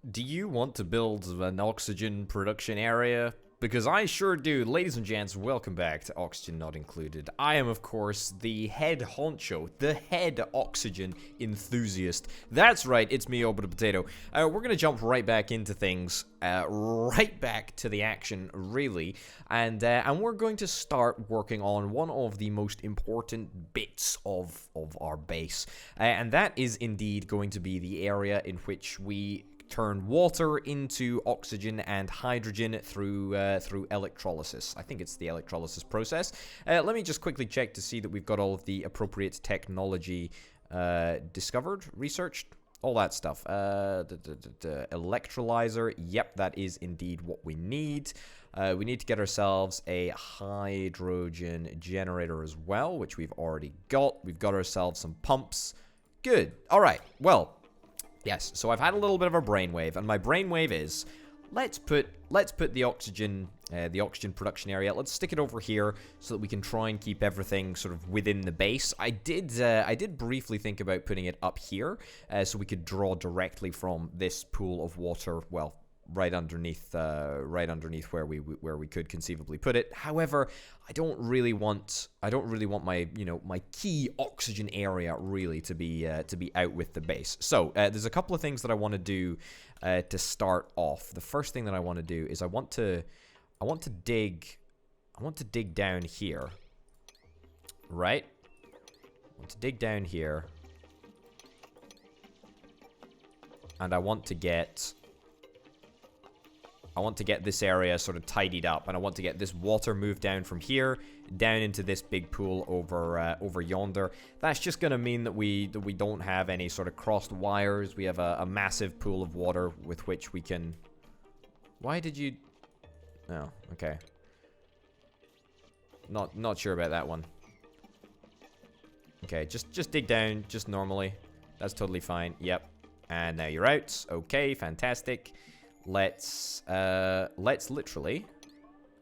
Do you want to build an oxygen production area? Because I sure do. Ladies and gents, welcome back to Oxygen Not Included. I am, of course, the head honcho, the head oxygen enthusiast. That's right, it's me, Oba the Potato. We're going to jump right back into things, right back to the action, really. And we're going to start working on one of the most important bits of our base. And that is indeed going to be the area in which we turn water into oxygen and hydrogen through electrolysis. I think it's the electrolysis process. Let me just quickly check to see that we've got all of the appropriate technology discovered, researched, all that stuff. Electrolyzer, yep, that is indeed what we need. We need to get ourselves a hydrogen generator as well, which we've already got. We've got ourselves some pumps. Good. All right. Well, yes, so I've had a little bit of a brainwave, and my brainwave is, let's put the oxygen production area. Let's stick it over here so that we can try and keep everything sort of within the base. I did briefly think about putting it up here, so we could draw directly from this pool of water. Well, right underneath where we could conceivably put it. However, I don't really want my my key oxygen area really to be out with the base. So there's a couple of things that I want to do to start off. The first thing that I want to do is I want to dig down here. Right? I want to dig down here. And I want to get this area sort of tidied up, and I want to get this water moved down from here down into this big pool over yonder. That's just going to mean that we don't have any sort of crossed wires. We have a massive pool of water with which we can. Why did you? Oh, okay. Not sure about that one. Okay, just dig down just normally. That's totally fine. Yep. And now you're out. Okay, fantastic. Let's literally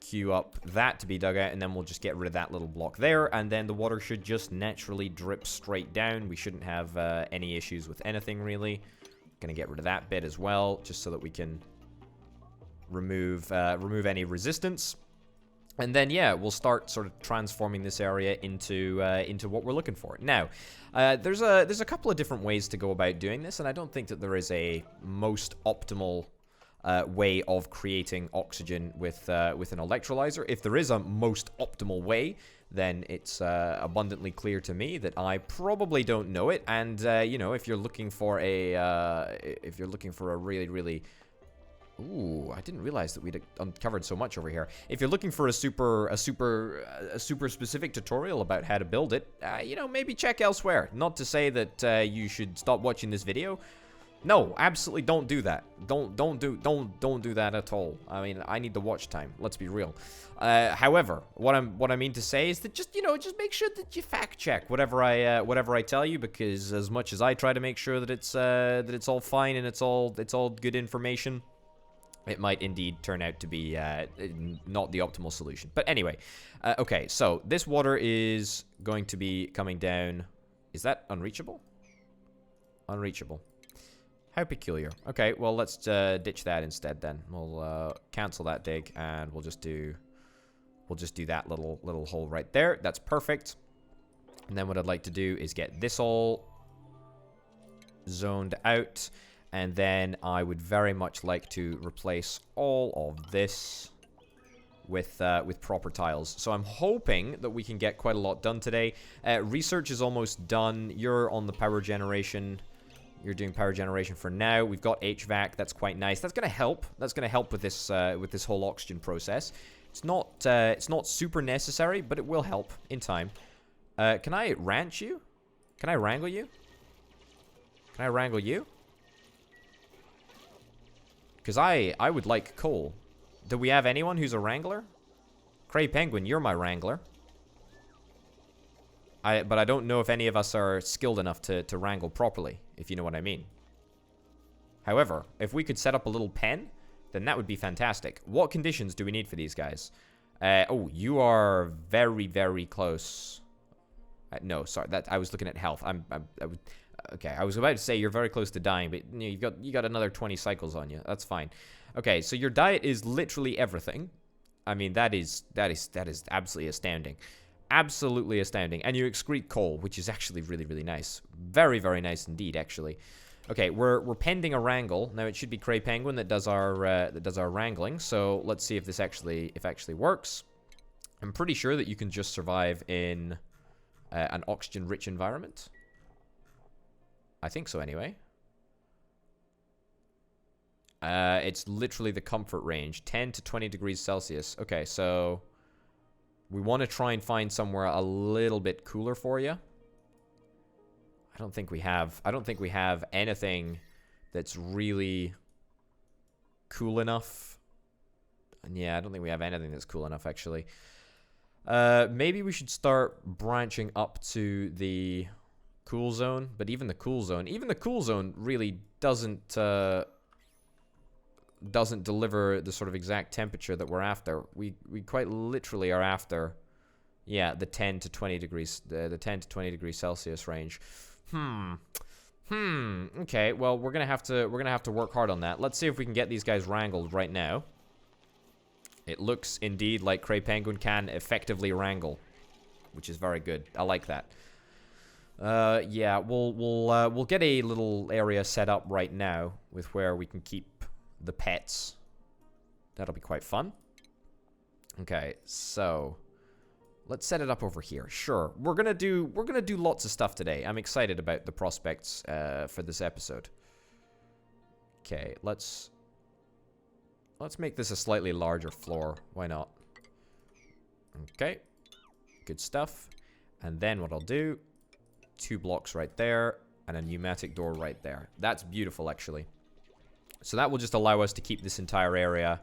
queue up that to be dug out, and then we'll just get rid of that little block there, and then the water should just naturally drip straight down. We shouldn't have any issues with anything, really. Gonna get rid of that bit as well, just so that we can remove any resistance. And then, yeah, we'll start sort of transforming this area into what we're looking for. Now, there's a couple of different ways to go about doing this, and I don't think that there is a most optimal way of creating oxygen with an electrolyzer. If there is a most optimal way, then it's abundantly clear to me that I probably don't know it. And if you're looking for a really ooh, I didn't realize that we'd uncovered so much over here. If you're looking for a super specific tutorial about how to build it, maybe check elsewhere. Not to say that you should stop watching this video. No, absolutely don't do that. Don't do that at all. I mean, I need the watch time. Let's be real. However, what I mean to say is that just make sure that you fact check whatever I tell you, because as much as I try to make sure that it's all fine and it's all good information, it might indeed turn out to be not the optimal solution. But anyway, okay, so this water is going to be coming down. Is that unreachable? Unreachable. How peculiar. Okay, well, let's ditch that instead then. We'll cancel that dig, and we'll just do that little hole right there. That's perfect. And then what I'd like to do is get this all zoned out. And then I would very much like to replace all of this with proper tiles. So I'm hoping that we can get quite a lot done today. Research is almost done. You're on the power generation. You're doing power generation for now. We've got HVAC. That's quite nice. That's going to help. That's going to help with this whole oxygen process. It's not super necessary, but it will help in time. Can I ranch you? Can I wrangle you? Can I wrangle you? Because I would like coal. Do we have anyone who's a wrangler? Cray Penguin, you're my wrangler. But I don't know if any of us are skilled enough to wrangle properly, if you know what I mean. However, if we could set up a little pen, then that would be fantastic. What conditions do we need for these guys? Oh, you are very, very close. No, sorry, that I was looking at health. Okay, I was about to say you're very close to dying, but you know, you got another 20 cycles on you. That's fine. Okay, so your diet is literally everything. I mean, that is absolutely astounding. Absolutely astounding. And you excrete coal, which is actually really, really nice. Very, very nice indeed, actually. Okay, we're pending a wrangle. Now it should be Cray Penguin that does our wrangling. So let's see if this actually works. I'm pretty sure that you can just survive in an oxygen-rich environment. I think so, anyway. It's literally the comfort range, 10 to 20 degrees Celsius. Okay, so we want to try and find somewhere a little bit cooler for you. I don't think we have anything that's really cool enough. And yeah, I don't think we have anything that's cool enough, actually. Maybe we should start branching up to the cool zone, but even the cool zone really doesn't deliver the sort of exact temperature that we're after. We quite literally are after, yeah, the 10 to 20 degrees, the 10 to 20 degrees Celsius range. Okay, well, we're gonna have to work hard on that. Let's see if we can get these guys wrangled right now. It looks indeed like Cray Penguin can effectively wrangle, which is very good. I like that. Yeah, we'll get a little area set up right now with where we can keep the pets. That'll be quite fun. Okay, so let's set it up over here. Sure, we're gonna do lots of stuff today. I'm excited about the prospects for this episode. Okay, let's make this a slightly larger floor. Why not? Okay, good stuff. And then what I'll do, 2 blocks right there and a pneumatic door right there. That's beautiful, actually. So that will just allow us to keep this entire area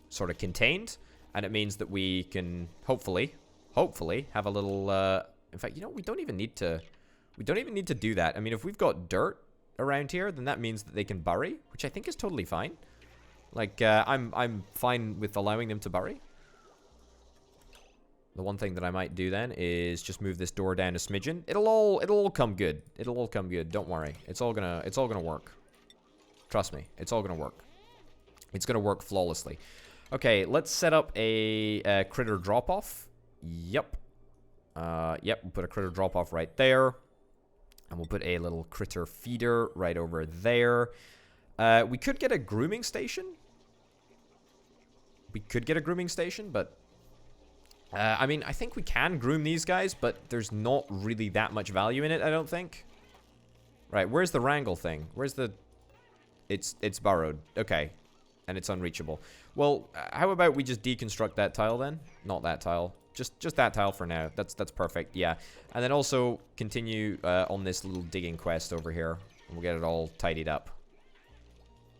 sort of contained, and it means that we can hopefully have a little in fact, you know, we don't even need to do that. I mean, if we've got dirt around here, then that means that they can bury, which I think is totally fine. Like, I'm fine with allowing them to bury. The one thing that I might do then is just move this door down a smidgen. It'll all come good. It'll all come good. Don't worry. It's all gonna work. Trust me, it's all gonna work. It's gonna work flawlessly. Okay, let's set up a critter drop-off. Yep. Yep, we'll put a critter drop-off right there. And we'll put a little critter feeder right over there. We could get a grooming station. But I mean, I think we can groom these guys, but there's not really that much value in it, I don't think. Right, where's the wrangle thing? Where's the... It's burrowed. Okay. And it's unreachable. Well, how about we just deconstruct that tile then? Not that tile. Just that tile for now. That's perfect, yeah. And then also continue on this little digging quest over here. We'll get it all tidied up.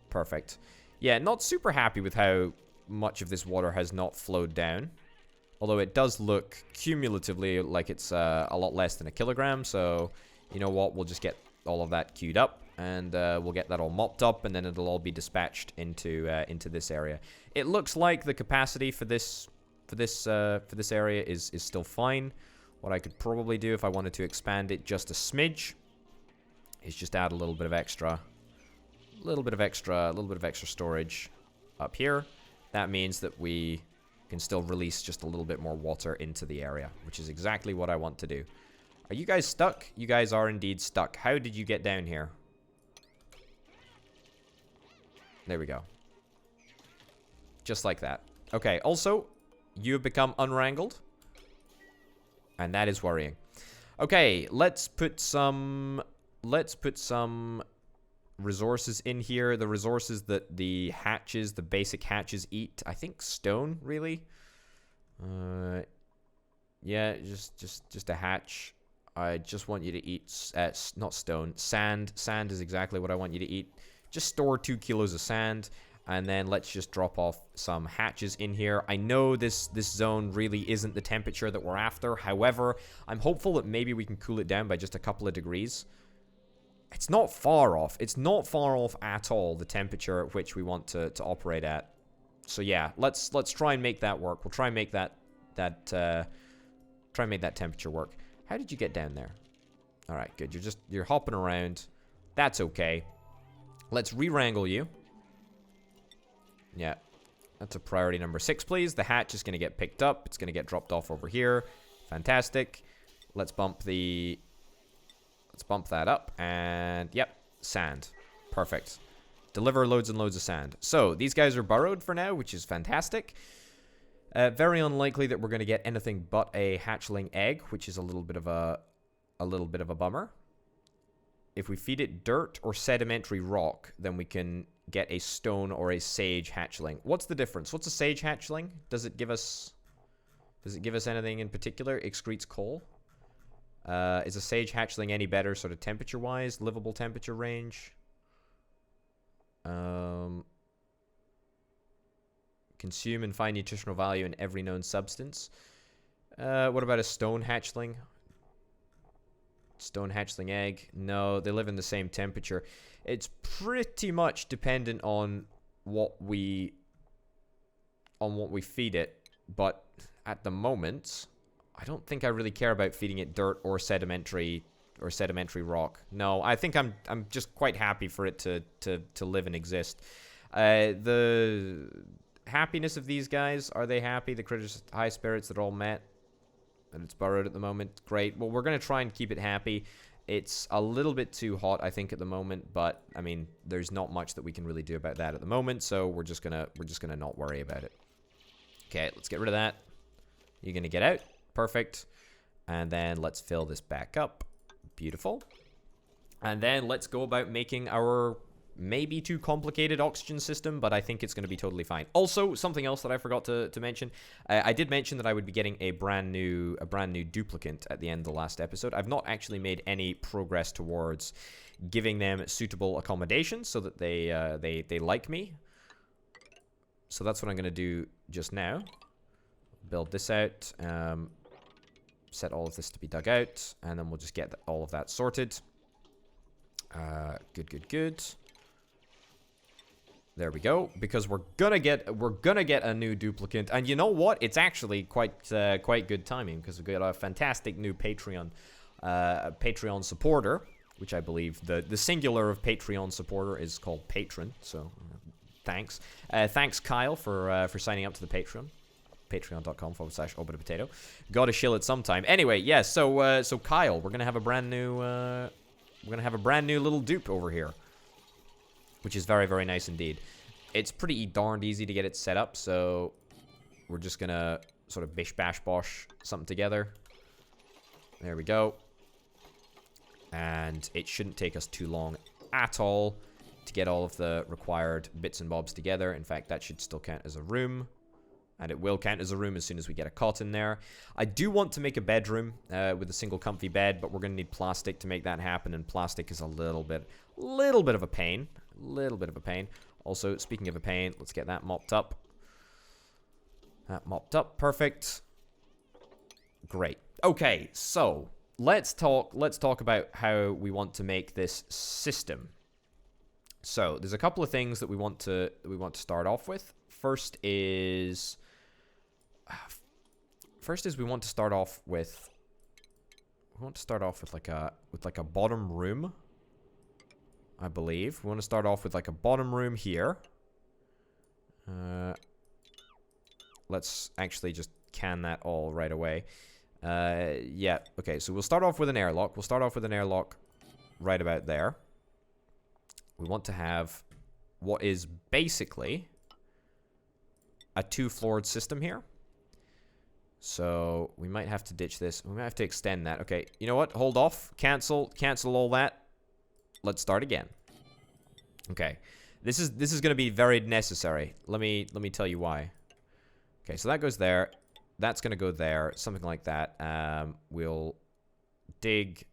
Perfect. Yeah, not super happy with how much of this water has not flowed down. Although it does look cumulatively like it's a lot less than a kilogram. So, you know what? We'll just get all of that queued up. And we'll get that all mopped up. And then it'll all be dispatched into this area. It looks like the capacity for this area is still fine. What I could probably do if I wanted to expand it just a smidge is just add a little bit of extra storage up here. That means that we can still release just a little bit more water into the area, which is exactly what I want to do. Are you guys stuck? You guys are indeed stuck. How did you get down here? There we go. Just like that. Okay, also, you have become unwrangled. And that is worrying. Okay, let's put some resources in here. The resources that the basic hatches eat. I think stone, really. Yeah, just a hatch. I just want you to eat, not stone, sand. Sand is exactly what I want you to eat. Just store 2 kilos of sand, and then let's just drop off some hatches in here. I know this zone really isn't the temperature that we're after. However, I'm hopeful that maybe we can cool it down by just a couple of degrees. It's not far off. It's not far off at all, the temperature at which we want to operate at. So yeah, let's try and make that work. We'll try and make that temperature work. How did you get down there? All right, good. You're hopping around. That's okay. Let's re-wrangle you. Yeah. That's a priority number 6, please. The hatch is going to get picked up. It's going to get dropped off over here. Fantastic. Let's bump that up. And, yep, sand. Perfect. Deliver loads and loads of sand. So, these guys are burrowed for now, which is fantastic. Very unlikely that we're going to get anything but a hatchling egg, which is a little bit of a bummer. If we feed it dirt or sedimentary rock, then we can get a stone or a sage hatchling. What's the difference? What's a sage hatchling? Does it give us anything in particular? Excretes coal. Is a sage hatchling any better sort of temperature-wise? Livable temperature range? Consume and find nutritional value in every known substance. What about a stone hatchling? Stone hatchling egg. No, they live in the same temperature. It's pretty much dependent on what we feed it, but at the moment, I don't think I really care about feeding it dirt or sedimentary rock. No, I think I'm just quite happy for it to live and exist. The happiness of these guys, are they happy? The critters' high spirits that are all met. And it's burrowed at the moment. Great. Well, we're going to try and keep it happy. It's a little bit too hot, I think, at the moment. But, I mean, there's not much that we can really do about that at the moment. So we're just gonna not worry about it. Okay, let's get rid of that. You're going to get out. Perfect. And then let's fill this back up. Beautiful. And then let's go about making our maybe too complicated oxygen system, but I think it's going to be totally fine. Also, something else that I forgot to mention, I did mention that I would be getting a brand new duplicant at the end of the last episode. I've not actually made any progress towards giving them suitable accommodations so that they like me. So that's what I'm going to do just now. Build this out, set all of this to be dug out, and then we'll just get all of that sorted. Good. There we go. Because we're gonna get a new duplicant, and you know what? It's actually quite good timing because we've got a fantastic new Patreon supporter, which I believe the singular of Patreon supporter is called patron. So thanks, Kyle for signing up to the Patreon. Patreon.com/obitapotato. Gotta shill it sometime. Anyway, yes. So Kyle, we're gonna have a brand new little dupe over here, which is very, very nice indeed. It's pretty darned easy to get it set up, so we're just gonna sort of bish bash bosh something together. There we go. And it shouldn't take us too long at all to get all of the required bits and bobs together. In fact, that should still count as a room. And it will count as a room as soon as we get a cot in there. I do want to make a bedroom with a single comfy bed, but we're going to need plastic to make that happen, and plastic is a little bit of a pain. Also, speaking of a pain, let's get that mopped up. Perfect. Great. Okay, so let's talk about how we want to make this system. So there's a couple of things that we want to start off with. First is we want to start off with like a bottom room, I believe. We want to start off with like a bottom room here. Let's actually just can that all right away. Yeah, okay, so we'll start off with an airlock. We'll start off with an airlock right about there. We want to have what is basically a 2-floored system here. So we might have to ditch this. We might have to extend that. Okay, you know what? Hold off. Cancel all that. Let's start again. Okay. This is going to be very necessary. Let me tell you why. Okay, so that goes there. That's going to go there. Something like that. We'll dig.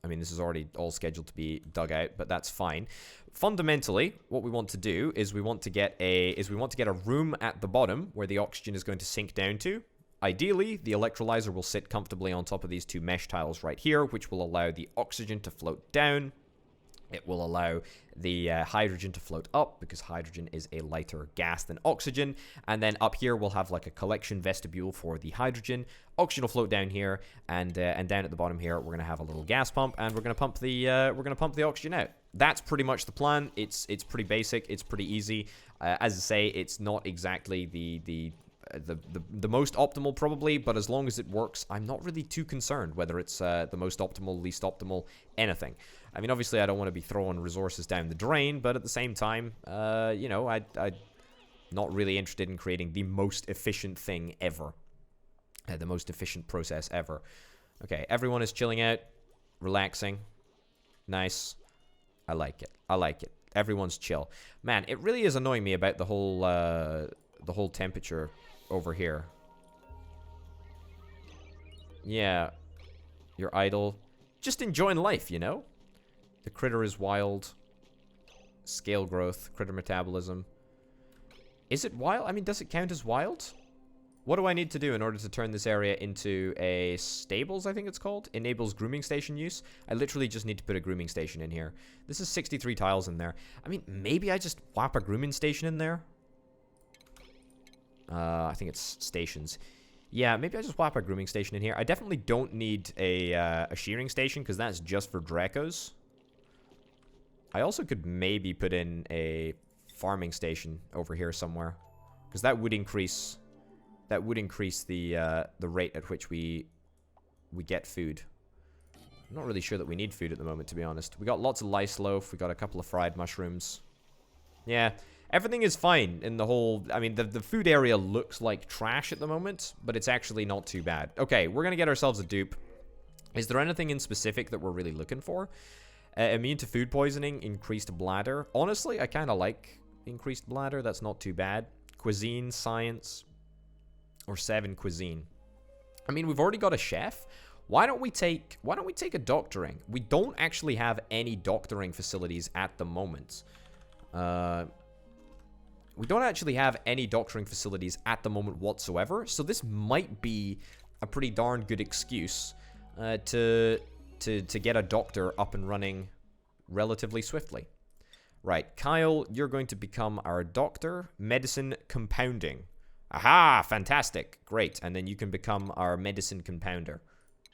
I mean, this is already all scheduled to be dug out, but that's fine. Fundamentally, what we want to do is we want to get a room at the bottom where the oxygen is going to sink down to. Ideally, the electrolyzer will sit comfortably on top of these 2 mesh tiles right here, which will allow the oxygen to float down. It will allow the hydrogen to float up because hydrogen is a lighter gas than oxygen. And then up here we'll have like a collection vestibule for the hydrogen. Oxygen will float down here, and down at the bottom here we're gonna have a little gas pump, and we're gonna pump the oxygen out. That's pretty much the plan. It's pretty basic. It's pretty easy. As I say, it's not exactly the most optimal probably, but as long as it works, I'm not really too concerned whether it's the most optimal, least optimal, anything. I mean, obviously I don't want to be throwing resources down the drain, but at the same time, you know, I'm not really interested in creating the most efficient thing ever. The most efficient process ever. Okay, everyone is chilling out, relaxing. Nice. I like it. I like it. Everyone's chill. Man, it really is annoying me about the whole temperature over here. Yeah. You're idle. Just enjoying life, you know? The critter is wild. Scale growth. Critter metabolism. Is it wild? I mean, does it count as wild? What do I need to do in order to turn this area into a stables, I think it's called? Enables grooming station use. I literally just need to put a grooming station in here. This is 63 tiles in there. I mean, maybe I just whap a grooming station in there. I think it's stations. Yeah, maybe I just whap a grooming station in here. I definitely don't need a shearing station because that's just for Dracos. I also could maybe put in a farming station over here somewhere, because that would increase the rate at which we get food. I'm not really sure that we need food at the moment, to be honest. We got lots of lice loaf. We got a couple of fried mushrooms. Yeah, everything is fine in the whole... I mean, the food area looks like trash at the moment, but it's actually not too bad. Okay, we're going to get ourselves a dupe. Is there anything in specific that we're really looking for? Immune to food poisoning, increased bladder. Honestly, I kind of like increased bladder. That's not too bad. Cuisine, science, or 7 cuisine. I mean, we've already got a chef. Why don't we take a doctoring? We don't actually have any doctoring facilities at the moment. We don't actually have any doctoring facilities at the moment whatsoever, so this might be a pretty darn good excuse to get a doctor up and running relatively swiftly. Right, Kyle, you're going to become our doctor. Medicine compounding. Aha, fantastic. Great, and then you can become our medicine compounder.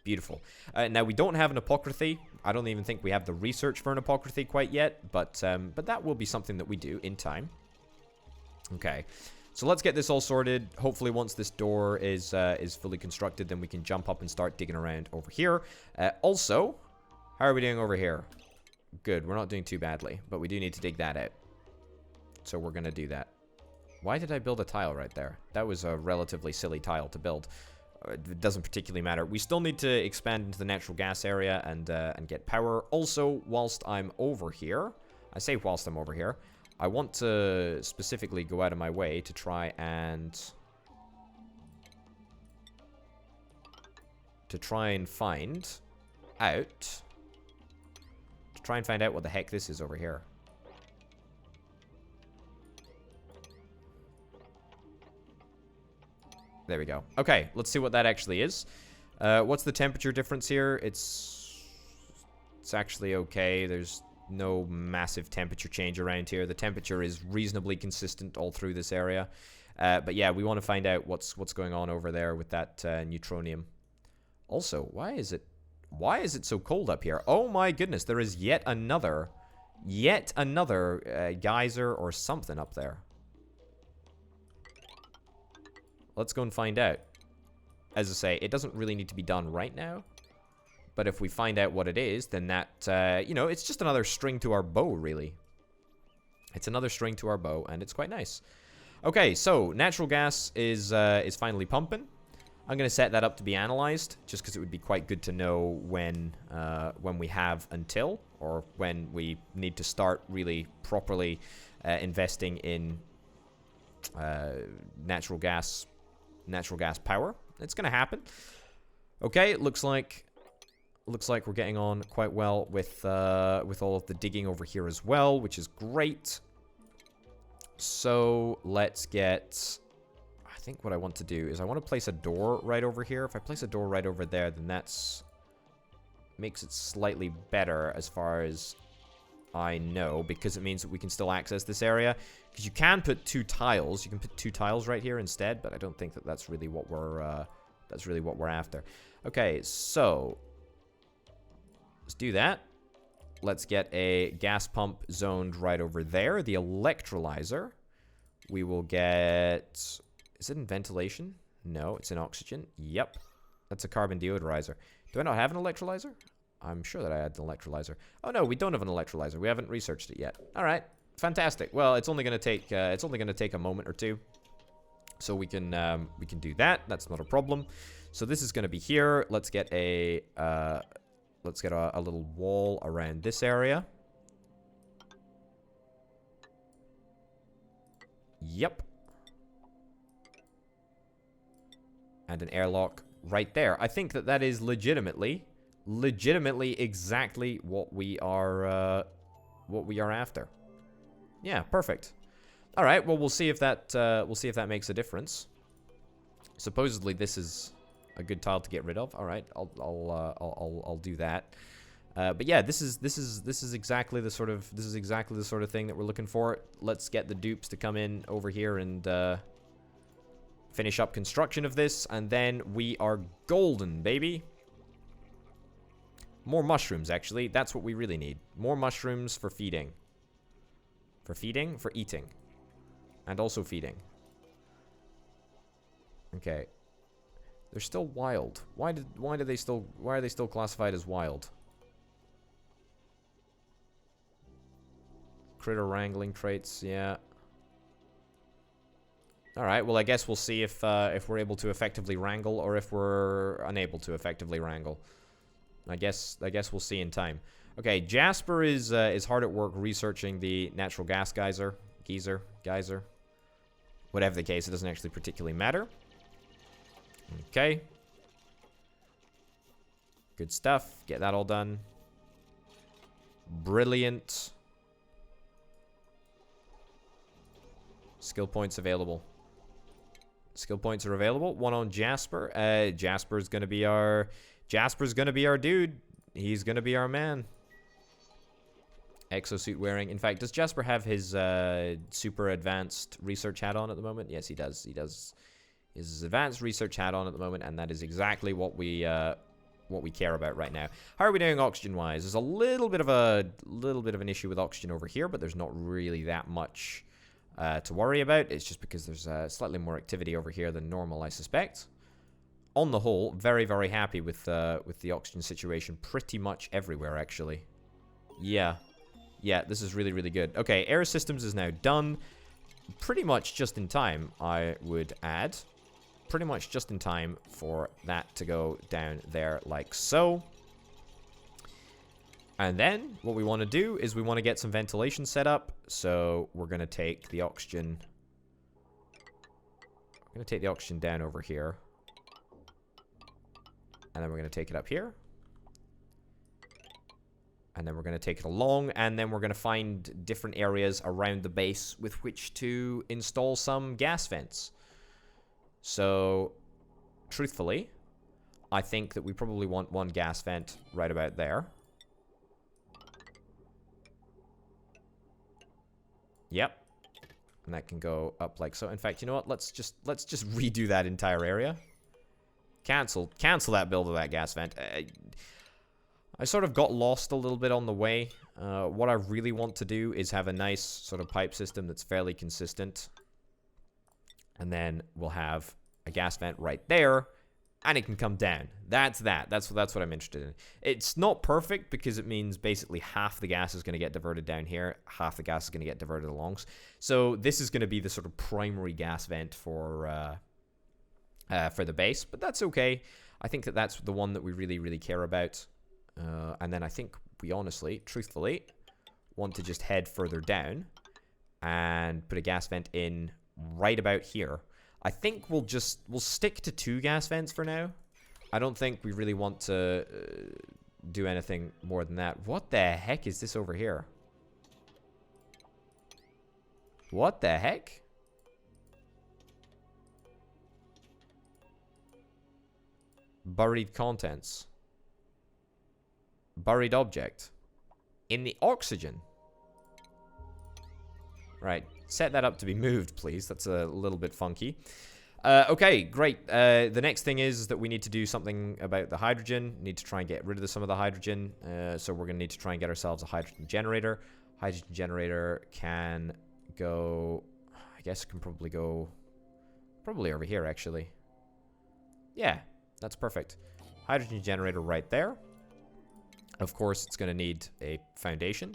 Beautiful. Now, we don't have an apocryphy. I don't even think we have the research for an apocryphy quite yet, but that will be something that we do in time. Okay, so let's get this all sorted. Hopefully, once this door is fully constructed, then we can jump up and start digging around over here. Also, how are we doing over here? Good, we're not doing too badly, but we do need to dig that out. So we're going to do that. Why did I build a tile right there? That was a relatively silly tile to build. It doesn't particularly matter. We still need to expand into the natural gas area and get power. Also, whilst I'm over here, I say whilst I'm over here, I want to specifically go out of my way to try and find out what the heck this is over here. There we go. Okay, let's see what that actually is. What's the temperature difference here? It's actually okay. There's no massive temperature change around here. The temperature is reasonably consistent all through this area. But yeah, we want to find out what's going on over there with that neutronium. Also, why is it so cold up here? Oh my goodness, there is yet another geyser or something up there. Let's go and find out. As I say, it doesn't really need to be done right now. But if we find out what it is, then that, you know, it's just another string to our bow, really. It's another string to our bow, and it's quite nice. Okay, so natural gas is finally pumping. I'm going to set that up to be analyzed, just because it would be quite good to know when we have until, or when we need to start really properly investing in natural gas power. It's going to happen. Okay, it looks like we're getting on quite well with all of the digging over here as well, which is great. So let's get... I think what I want to do is I want to place a door right over here. If I place a door right over there, then that's makes it slightly better as far as I know, because it means that we can still access this area. Because you can put 2 tiles. You can put 2 tiles right here instead, but I don't think that that's really what we're after. Okay, so let's do that. Let's get a gas pump zoned right over there. The electrolyzer. We will get... Is it in ventilation? No, it's in oxygen. Yep. That's a carbon deodorizer. Do I not have an electrolyzer? I'm sure that I had an electrolyzer. Oh no, we don't have an electrolyzer. We haven't researched it yet. All right, fantastic. Well, it's only going to take a moment or two, so we can do that. That's not a problem. So this is going to be here. Let's get a little wall around this area. Yep. And an airlock right there. I think that that is legitimately exactly what we are after. Yeah, perfect. All right. Well, we'll see if that makes a difference. Supposedly, this is a good tile to get rid of. All right, I'll do that. But yeah, this is exactly the sort of thing that we're looking for. Let's get the dupes to come in over here and finish up construction of this, and then we are golden, baby. More mushrooms, actually. That's what we really need. More mushrooms for feeding. For feeding? For eating. And also feeding. Okay. They're still wild. Why are they still classified as wild? Critter wrangling traits, yeah. Alright, well I guess we'll see if we're able to effectively wrangle or if we're unable to effectively wrangle. I guess we'll see in time. Okay, Jasper is hard at work researching the natural gas geyser. Whatever the case, it doesn't actually particularly matter. Okay. Good stuff. Get that all done. Brilliant. Skill points available. Skill points are available. One on Jasper. Jasper's gonna be our dude. He's gonna be our man. Exosuit wearing. In fact, does Jasper have his super advanced research hat on at the moment? Yes, he does. He does. His advanced research hat on at the moment, and that is exactly what we care about right now. How are we doing oxygen-wise? There's a little bit of an issue with oxygen over here, but there's not really that much to worry about. It's just because there's slightly more activity over here than normal, I suspect. On the whole, very, very happy with the oxygen situation pretty much everywhere, actually. Yeah. Yeah, this is really, really good. Okay, air systems is now done. Pretty much just in time, I would add. Pretty much just in time for that to go down there like so. And then, what we want to do is we want to get some ventilation set up. So, we're going to take the oxygen... I'm going to take the oxygen down over here. And then we're going to take it up here. And then we're going to take it along. And then we're going to find different areas around the base with which to install some gas vents. So, truthfully, I think that we probably want one gas vent right about there. Yep. And that can go up like so. In fact, you know what? Let's just redo that entire area. Cancel that build of that gas vent. I sort of got lost a little bit on the way. What I really want to do is have a nice sort of pipe system that's fairly consistent. And then we'll have a gas vent right there. And it can come down. That's what I'm interested in. It's not perfect because it means basically half the gas is going to get diverted down here. Half the gas is going to get diverted along. So this is going to be the sort of primary gas vent for the base. But that's okay. I think that that's the one that we really, really care about. And then I think we honestly, truthfully, want to just head further down and put a gas vent in right about here. I think we'll stick to 2 gas vents for now. I don't think we really want to do anything more than that. What the heck is this over here? What the heck? Buried contents. Buried object. In the oxygen. Right, set that up to be moved, please. That's a little bit funky. Okay, great. The next thing is that we need to do something about the hydrogen. Need to try and get rid of some of the hydrogen. So we're going to need to try and get ourselves a hydrogen generator. Hydrogen generator can go... I guess it can probably go... Probably over here, actually. Yeah, that's perfect. Hydrogen generator right there. Of course, it's going to need a foundation.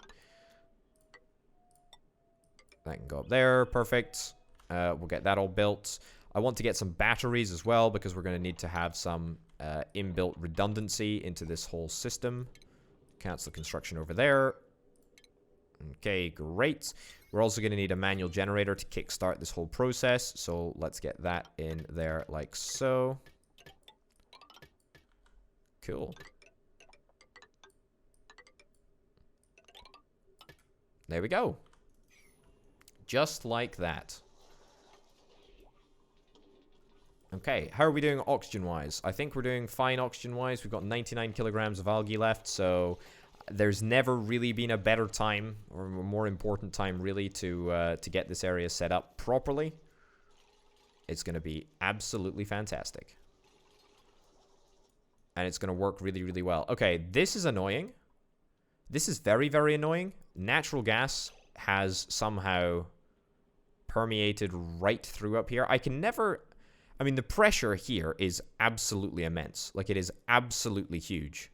That can go up there. Perfect. We'll get that all built. I want to get some batteries as well because we're going to need to have some inbuilt redundancy into this whole system. Cancel construction over there. Okay, great. We're also going to need a manual generator to kickstart this whole process. So let's get that in there like so. Cool. There we go. Just like that. Okay, how are we doing oxygen-wise? I think we're doing fine oxygen-wise. We've got 99 kilograms of algae left, so there's never really been a better time, or a more important time, really, to get this area set up properly. It's going to be absolutely fantastic. And it's going to work really, really well. Okay, this is annoying. This is very, very annoying. Natural gas has somehow permeated right through up here. I can never... I mean, the pressure here is absolutely immense. Like, it is absolutely huge.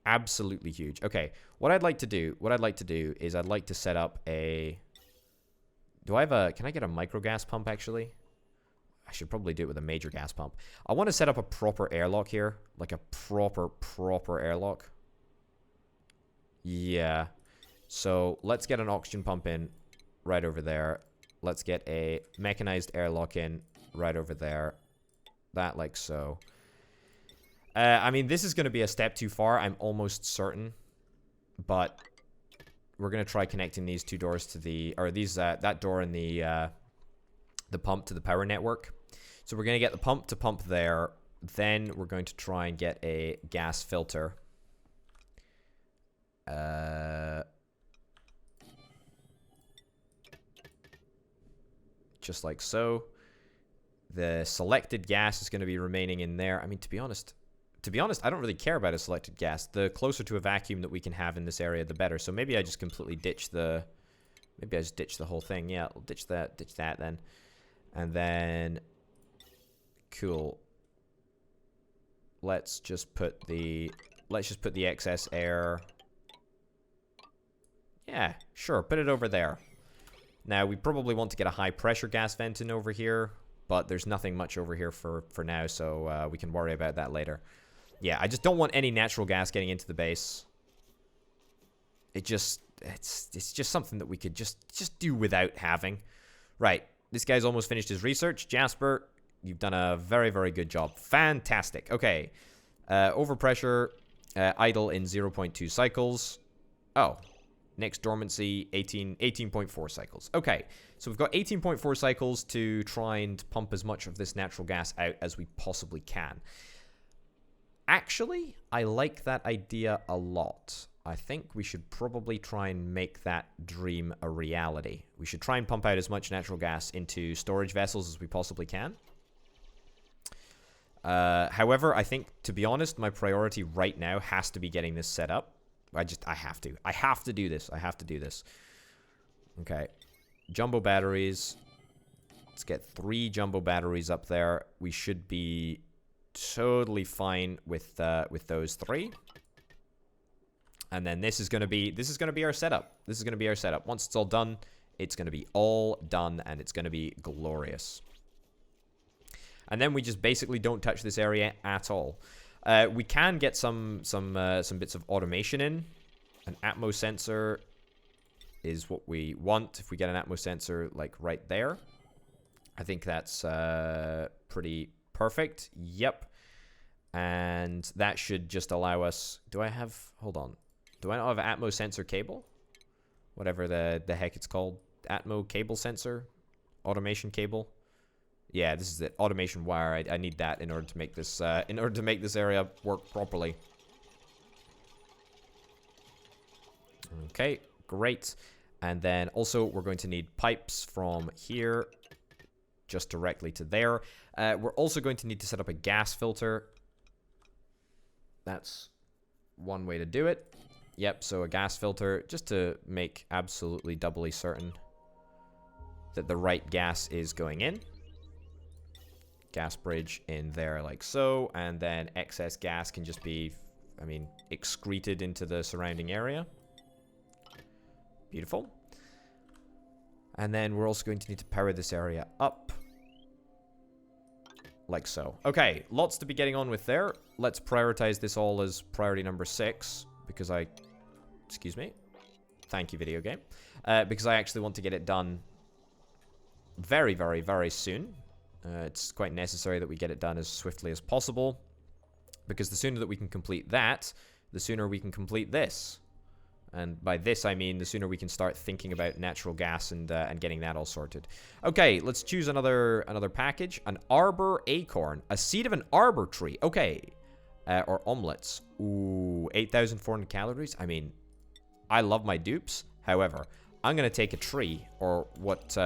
Absolutely huge. Okay, what I'd like to do is I'd like to set up a... Do I have a... Can I get a micro gas pump, actually? I should probably do it with a major gas pump. I want to set up a proper airlock here. Like a proper airlock. Yeah. So, let's get an oxygen pump in right over there. Let's get a mechanized airlock in right over there. That like so. I mean, this is going to be a step too far, I'm almost certain. But we're going to try connecting these two doors to the... Or these, that door and the pump to the power network. So we're going to get the pump to pump there. Then we're going to try and get a gas filter. Just like so. The selected gas is going to be remaining in there. I mean, to be honest, I don't really care about a selected gas. The closer to a vacuum that we can have in this area, the better. So maybe I just completely ditch the... Maybe I just ditch the whole thing. Yeah, I'll ditch that then. And then... Cool. Let's just put the excess air... Yeah, sure, put it over there. Now, we probably want to get a high-pressure gas vent in over here, but there's nothing much over here for now, so we can worry about that later. Yeah, I just don't want any natural gas getting into the base. It's just something that we could just do without having. Right, this guy's almost finished his research. Jasper, you've done a very, very good job. Fantastic. Okay, overpressure, idle in 0.2 cycles. Oh. Next dormancy, 18.4 cycles. Okay, so we've got 18.4 cycles to try and pump as much of this natural gas out as we possibly can. Actually, I like that idea a lot. I think we should probably try and make that dream a reality. We should try and pump out as much natural gas into storage vessels as we possibly can. However, I think, to be honest, my priority right now has to be getting this set up. I have to. I have to do this. I have to do this. Okay. Jumbo batteries. Let's get 3 jumbo batteries up there. We should be totally fine with those 3. And then this is gonna be our setup. This is gonna be our setup. Once it's all done, it's gonna be all done and it's gonna be glorious. And then we just basically don't touch this area at all. We can get some bits of automation in. An Atmos sensor is what we want. If we get an Atmos sensor like right there, I think that's pretty perfect. Yep. And that should just allow us... Hold on. Do I not have an Atmos sensor cable? Whatever the heck it's called. Atmo cable sensor? Automation cable? Yeah, this is it. Automation wire. I need that in order to make this area work properly. Okay, great. And then also we're going to need pipes from here just directly to there. We're also going to need to set up a gas filter. That's one way to do it. Yep, so a gas filter just to make absolutely doubly certain that the right gas is going in. Gas bridge in there like so. And then excess gas can just be, I mean, excreted into the surrounding area. Beautiful. And then we're also going to need to power this area up. Like so. Okay, lots to be getting on with there. Let's prioritize this all as priority number 6. Because I... Excuse me. Thank you, video game. Because I actually want to get it done very, very, very soon. It's quite necessary that we get it done as swiftly as possible. Because the sooner that we can complete that, the sooner we can complete this. And by this, I mean the sooner we can start thinking about natural gas and getting that all sorted. Okay, let's choose another package. An arbor acorn. A seed of an arbor tree. Okay. Or omelets. Ooh, 8,400 calories. I mean, I love my dupes. However, I'm going to take a tree, or what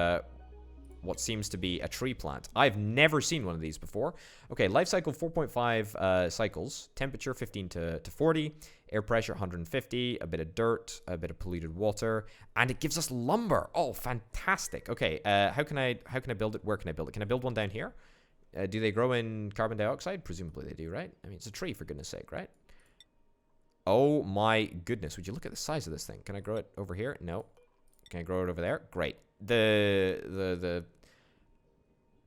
seems to be a tree plant. I've never seen one of these before. Okay, life cycle 4.5 cycles. Temperature 15 to 40. Air pressure 150. A bit of dirt. A bit of polluted water. And it gives us lumber. Oh, fantastic. Okay, how can I build it? Where can I build it? Can I build one down here? Do they grow in carbon dioxide? Presumably they do, right? I mean, it's a tree, for goodness sake, right? Oh my goodness. Would you look at the size of this thing? Can I grow it over here? No. Can I grow it over there? Great. The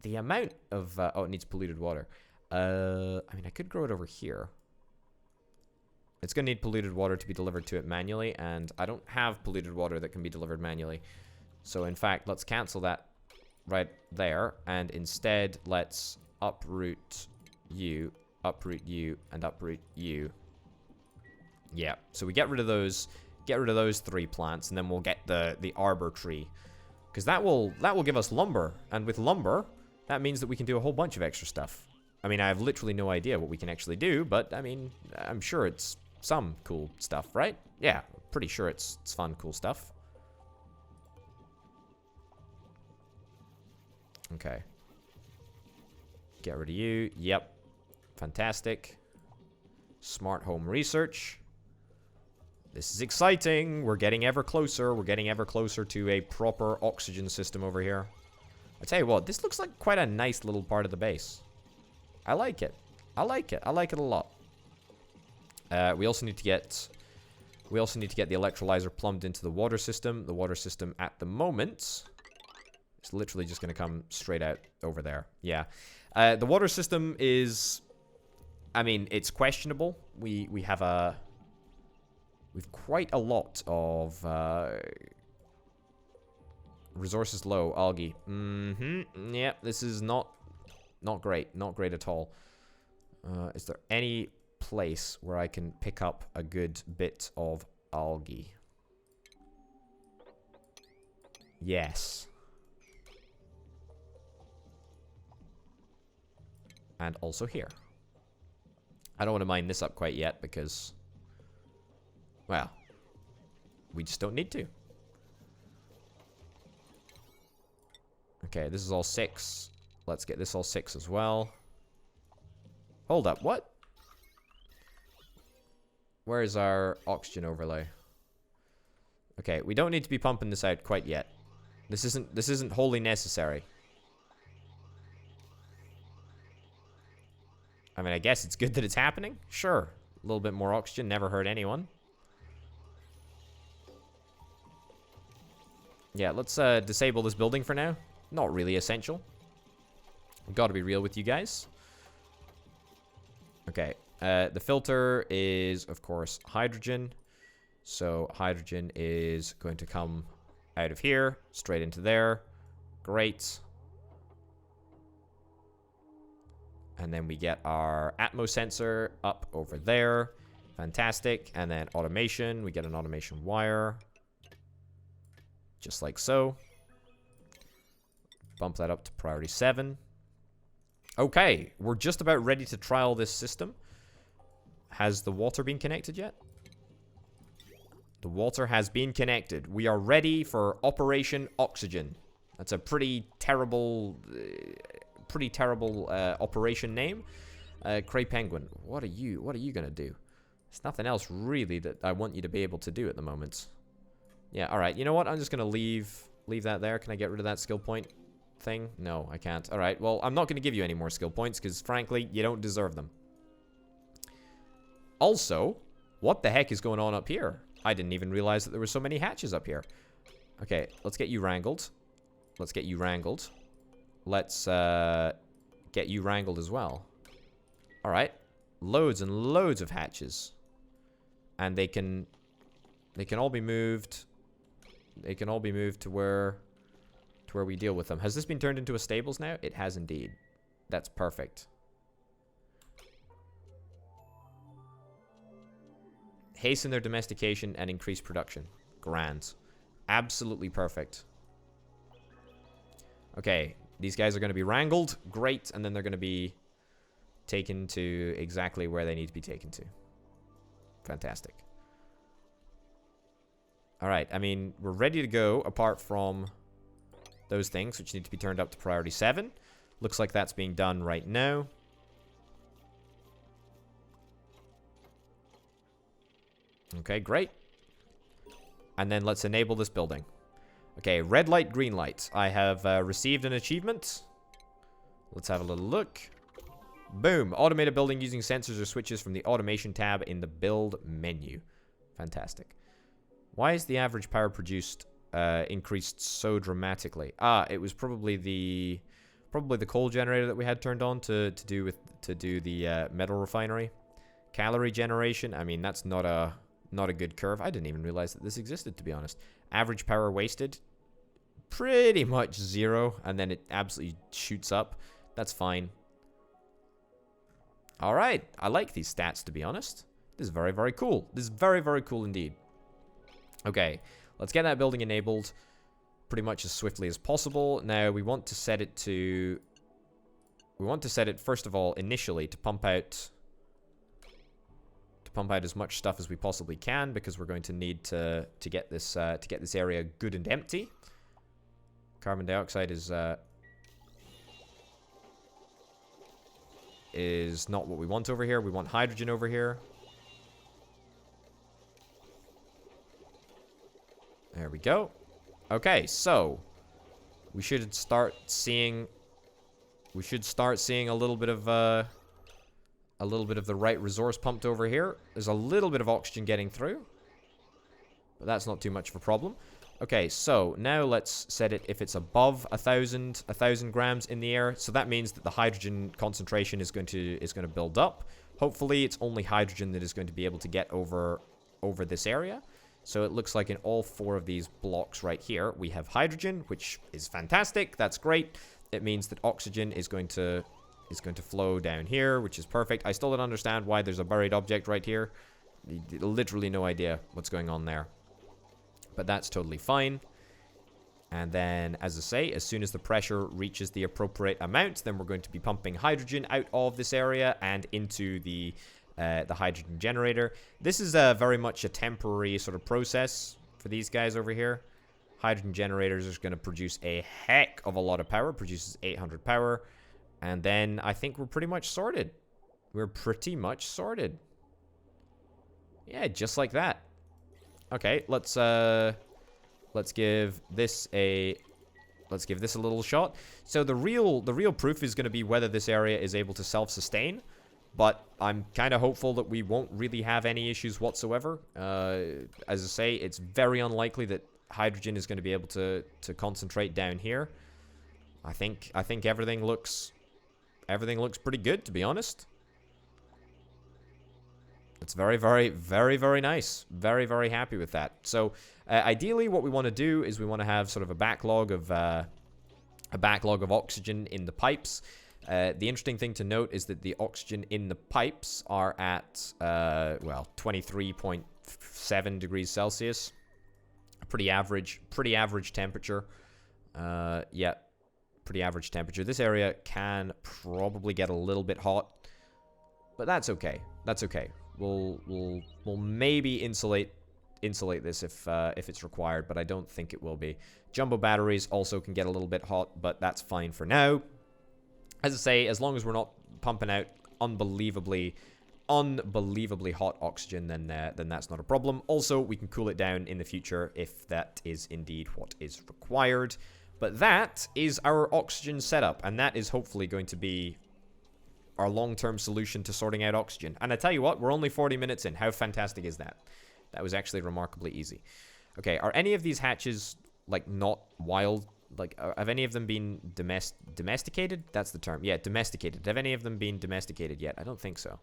amount of... oh, it needs polluted water. I mean, I could grow it over here. It's going to need polluted water to be delivered to it manually, and I don't have polluted water that can be delivered manually. So, in fact, let's cancel that right there, and instead, let's uproot you, and uproot you. Yeah, so we get rid of those 3 plants, and then we'll get the arbor tree. Because that will give us lumber, and with lumber, that means that we can do a whole bunch of extra stuff. I mean, I have literally no idea what we can actually do, but, I mean, I'm sure it's some cool stuff, right? Yeah, pretty sure it's fun, cool stuff. Okay. Get rid of you. Yep. Fantastic. Smart home research. This is exciting. We're getting ever closer. We're getting ever closer to a proper oxygen system over here. I tell you what, this looks like quite a nice little part of the base. I like it. I like it. I like it a lot. We also need to get the electrolyzer plumbed into the water system. The water system at the moment is literally just going to come straight out over there. Yeah. The water system is, I mean, it's questionable. We've quite a lot of resources low. Algae. Yeah, this is not great. Not great at all. Is there any place where I can pick up a good bit of algae? Yes. And also here. I don't want to mine this up quite yet because, well, we just don't need to. Okay, this is all 6. Let's get this all 6 as well. Hold up, what? Where is our oxygen overlay? Okay, we don't need to be pumping this out quite yet. This isn't wholly necessary. I mean, I guess it's good that it's happening. Sure. A little bit more oxygen never hurt anyone. Yeah, let's disable this building for now. Not really essential. I've got to be real with you guys. Okay. The filter is, of course, hydrogen. So hydrogen is going to come out of here, straight into there. Great. And then we get our Atmos sensor up over there. Fantastic. And then automation. We get an automation wire. Just like so. Bump that up to priority 7. Okay. We're just about ready to trial this system. Has the water been connected yet? The water has been connected. We are ready for Operation Oxygen. That's a pretty terrible operation name. Cray Penguin, what are you gonna do? There's nothing else really that I want you to be able to do at the moment. Yeah, alright, you know what? I'm just gonna leave that there. Can I get rid of that skill point thing? No, I can't. Alright, well, I'm not gonna give you any more skill points, because frankly, you don't deserve them. Also, what the heck is going on up here? I didn't even realize that there were so many hatches up here. Okay, let's get you wrangled. Let's get you wrangled. Let's get you wrangled as well. Alright. Loads and loads of hatches. And they can all be moved. They can all be moved to where we deal with them. Has this been turned into a stables now? It has indeed. That's perfect. Hasten their domestication and increase production. Grand. Absolutely perfect. Okay, these guys are going to be wrangled. Great, and then they're going to be taken to exactly where they need to be taken to. Fantastic. Alright, I mean, we're ready to go, apart from those things, which need to be turned up to priority 7. Looks like that's being done right now. Okay, great. And then let's enable this building. Okay, red light, green light. I have received an achievement. Let's have a little look. Boom. Automate a building using sensors or switches from the automation tab in the build menu. Fantastic. Why is the average power produced increased so dramatically? Ah, it was probably the coal generator that we had turned on to do the metal refinery. Calorie generation. I mean, that's not a good curve. I didn't even realize that this existed, to be honest. Average power wasted, pretty much 0, and then it absolutely shoots up. That's fine. All right, I like these stats, to be honest. This is very, very cool. This is very, very cool indeed. Okay, let's get that building enabled pretty much as swiftly as possible. Now, we want to set it to... We want to set it, first of all, initially to pump out as much stuff as we possibly can, because we're going to need to get this area good and empty. Carbon dioxide is not what we want over here. We want hydrogen over here. There we go. Okay, so we should start seeing a little bit of the right resource pumped over here. There's a little bit of oxygen getting through, but that's not too much of a problem. Okay, so now let's set it if it's above 1,000 grams in the air. So that means that the hydrogen concentration is going to build up. Hopefully, it's only hydrogen that is going to be able to get over this area. So it looks like in all 4 of these blocks right here, we have hydrogen, which is fantastic. That's great. It means that oxygen is going to flow down here, which is perfect. I still don't understand why there's a buried object right here. Literally no idea what's going on there. But that's totally fine. And then, as I say, as soon as the pressure reaches the appropriate amount, then we're going to be pumping hydrogen out of this area and into the hydrogen generator. This is very much a temporary sort of process for these guys over here. Hydrogen generators is going to produce a heck of a lot of power. Produces 800 power. And then I think we're pretty much sorted. We're pretty much sorted. Yeah, just like that. Okay, let's give this a little shot. So the real proof is going to be whether this area is able to self-sustain. But I'm kind of hopeful that we won't really have any issues whatsoever. As I say, it's very unlikely that hydrogen is going to be able to concentrate down here. I think everything looks pretty good, to be honest. It's very, very, very, very nice. Very, very happy with that. So, ideally, what we want to do is we want to have sort of a backlog of oxygen in the pipes. The interesting thing to note is that the oxygen in the pipes are at 23.7 degrees Celsius. A pretty average temperature. Yeah, pretty average temperature. This area can probably get a little bit hot, but that's okay. That's okay. We'll maybe insulate insulate this if it's required, but I don't think it will be. Jumbo batteries also can get a little bit hot, but that's fine for now. As I say, as long as we're not pumping out unbelievably hot oxygen, then that's not a problem. Also, we can cool it down in the future if that is indeed what is required. But that is our oxygen setup, and that is hopefully going to be our long-term solution to sorting out oxygen. And I tell you what, we're only 40 minutes in. How fantastic is that? That was actually remarkably easy. Okay, are any of these hatches, like, not wild? Like, have any of them been domesticated? That's the term. Yeah, domesticated. Have any of them been domesticated yet? I don't think so.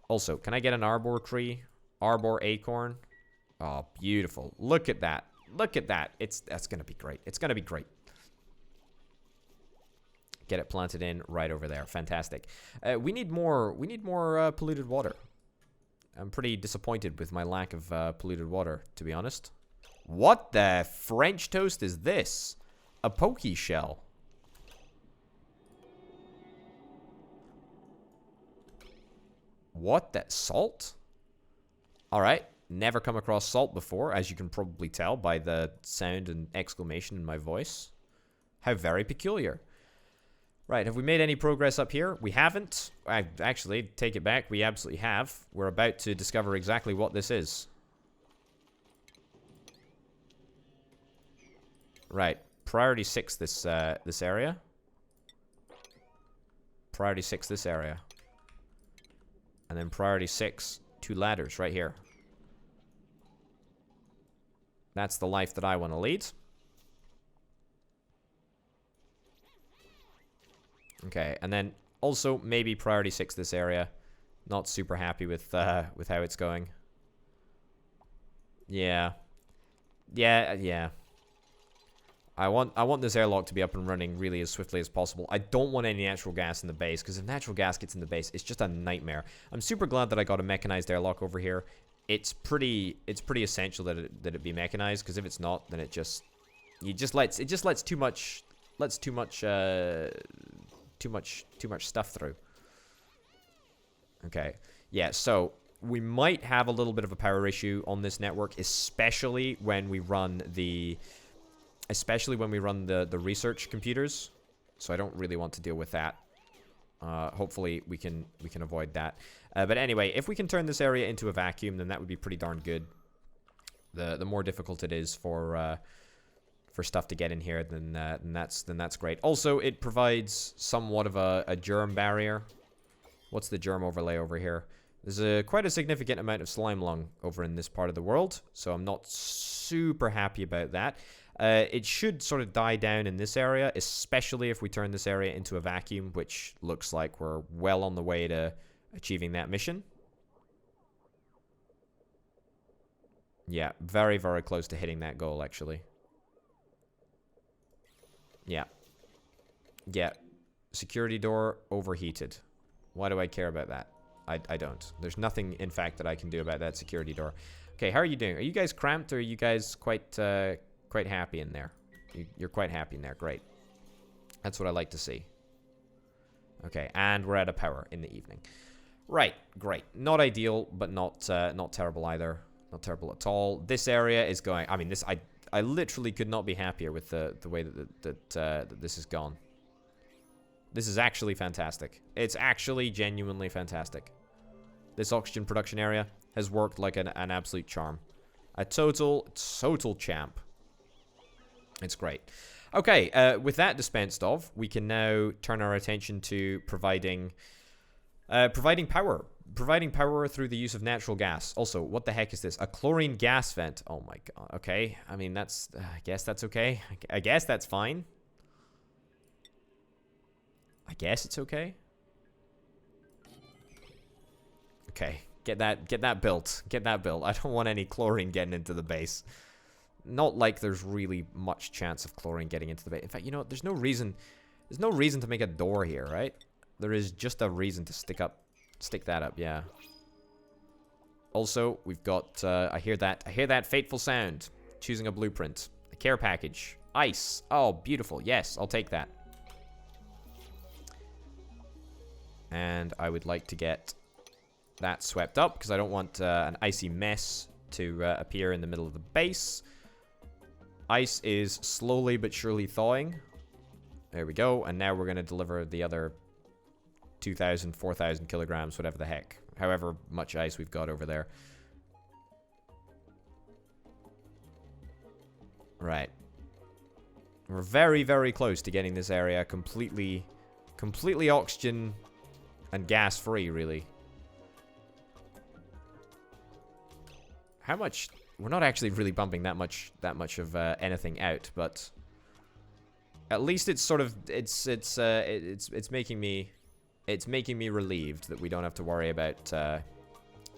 Also, can I get an arbor tree? Arbor acorn? Oh, beautiful. Look at that. Look at that. That's going to be great. It's going to be great. Get it planted in right over there. Fantastic. We need more polluted water. I'm pretty disappointed with my lack of polluted water, to be honest. What the French toast is this? A pokey shell. What? That salt? Alright. Never come across salt before, as you can probably tell by the sound and exclamation in my voice. How very peculiar. Right, have we made any progress up here? We haven't. I actually take it back. We absolutely have. We're about to discover exactly what this is. Right, priority 6 this area. Priority 6 this area. And then priority 6, 2 ladders right here. That's the life that I want to lead. Okay, and then also maybe priority 6 this area. Not super happy with how it's going. Yeah. I want this airlock to be up and running really as swiftly as possible. I don't want any natural gas in the base, because if natural gas gets in the base, it's just a nightmare. I'm super glad that I got a mechanized airlock over here. It's pretty essential that it be mechanized, because if it's not, then it just lets too much stuff through. Okay. Yeah, so we might have a little bit of a power issue on this network, especially when we run the research computers. So I don't really want to deal with that. Hopefully we can avoid that. But anyway, if we can turn this area into a vacuum, then that would be pretty darn good. The more difficult it is for stuff to get in here, then that's great. Also, it provides somewhat of a germ barrier. What's the germ overlay over here? There's quite a significant amount of slime lung over in this part of the world, so I'm not super happy about that. It should sort of die down in this area, especially if we turn this area into a vacuum, which looks like we're well on the way to achieving that mission. Yeah, very, very close to hitting that goal, actually. Yeah. Yeah. Security door overheated. Why do I care about that? I don't. There's nothing, in fact, that I can do about that security door. Okay, how are you doing? Are you guys cramped, or are you guys quite happy in there? You're quite happy in there. Great. That's what I like to see. Okay, and we're out of power in the evening. Right, great. Not ideal, but not terrible either. Not terrible at all. This area is going... I mean, I literally could not be happier with the way that this has gone. This is actually fantastic. It's actually genuinely fantastic. This oxygen production area has worked like an absolute charm. A total champ. It's great. Okay, with that dispensed of, we can now turn our attention to providing power. Providing power through the use of natural gas. Also, what the heck is this? A chlorine gas vent. Oh my god. Okay. I mean, that's... I guess that's okay. I guess that's fine. I guess it's okay. Okay. Get that built. Get that built. I don't want any chlorine getting into the base. Not like there's really much chance of chlorine getting into the base. In fact, you know what? There's no reason to make a door here, right? There is just a reason to stick that up, yeah. Also, we've got, I hear that fateful sound. Choosing a blueprint. A care package. Ice. Oh, beautiful. Yes, I'll take that. And I would like to get that swept up, because I don't want an icy mess to appear in the middle of the base. Ice is slowly but surely thawing. There we go. And now we're going to deliver the other 2,000, 4,000 kilograms, whatever the heck. However much ice we've got over there. Right. We're very, very close to getting this area completely oxygen and gas free, really. How much? We're not actually really bumping that much of anything out, but at least it's sort of it's making me relieved that we don't have to worry about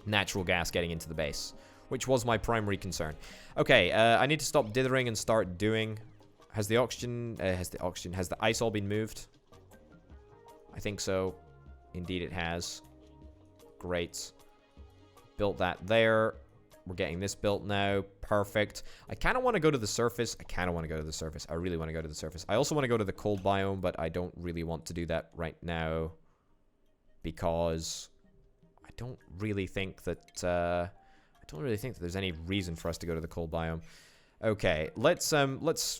natural gas getting into the base, which was my primary concern. Okay, I need to stop dithering and start doing. Has the ice all been moved? I think so. Indeed it has. Great. Built that there. We're getting this built now. Perfect. I kind of want to go to the surface. I really want to go to the surface. I also want to go to the cold biome, but I don't really want to do that right now because I don't really think that there's any reason for us to go to the cold biome. Okay, let's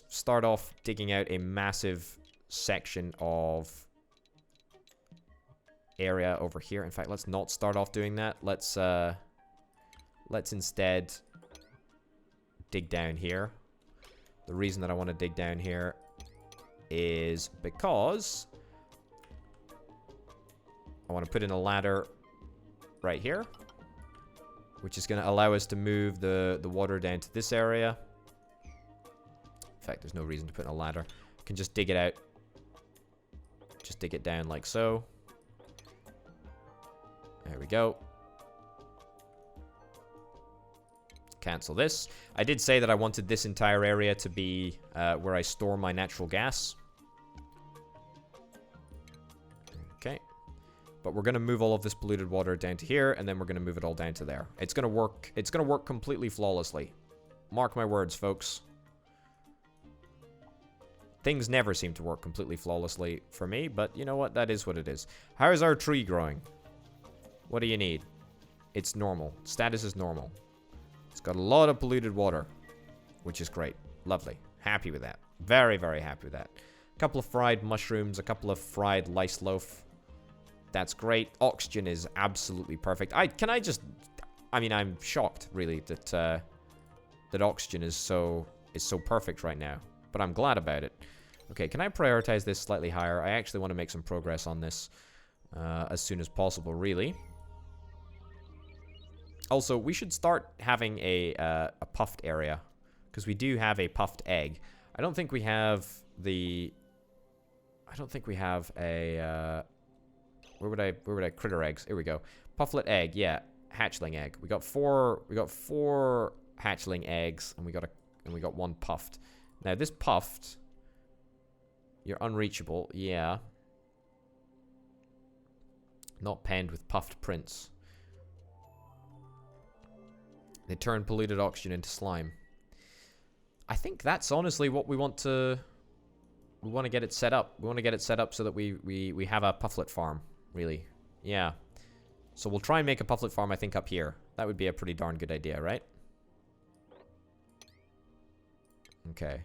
start off digging out a massive section of area over here. In fact, let's not start off doing that. Let's instead dig down here. The reason that I want to dig down here is because I want to put in a ladder right here, which is going to allow us to move the water down to this area. In fact, there's no reason to put in a ladder. I can just dig it out. Just dig it down like so. There we go. Cancel this. I did say that I wanted this entire area to be where I store my natural gas. Okay. But we're going to move all of this polluted water down to here, and then we're going to move it all down to there. It's going to work. It's going to work completely flawlessly. Mark my words, folks. Things never seem to work completely flawlessly for me, but you know what? That is what it is. How is our tree growing? What do you need? It's normal. Status is normal. It's got a lot of polluted water, which is great. Lovely. Happy with that. Very, very happy with that. A couple of fried mushrooms, a couple of fried lice loaf. That's great. Oxygen is absolutely perfect. I'm shocked, really, that oxygen is so perfect right now. But I'm glad about it. Okay, can I prioritize this slightly higher? I actually want to make some progress on this as soon as possible, really. Also, we should start having a puffed area, because we do have a puffed egg. I don't think we have a where would I critter eggs? Here we go. Pufflet egg, yeah, hatchling egg. We got four hatchling eggs, and we got one puffed. Now this puffed, you're unreachable, yeah. Not penned with puffed prints. They turn polluted oxygen into slime. I think that's honestly what we want to get it set up. We want to get it set up so that we have a pufflet farm, really. Yeah. So we'll try and make a pufflet farm, I think, up here. That would be a pretty darn good idea, right? Okay.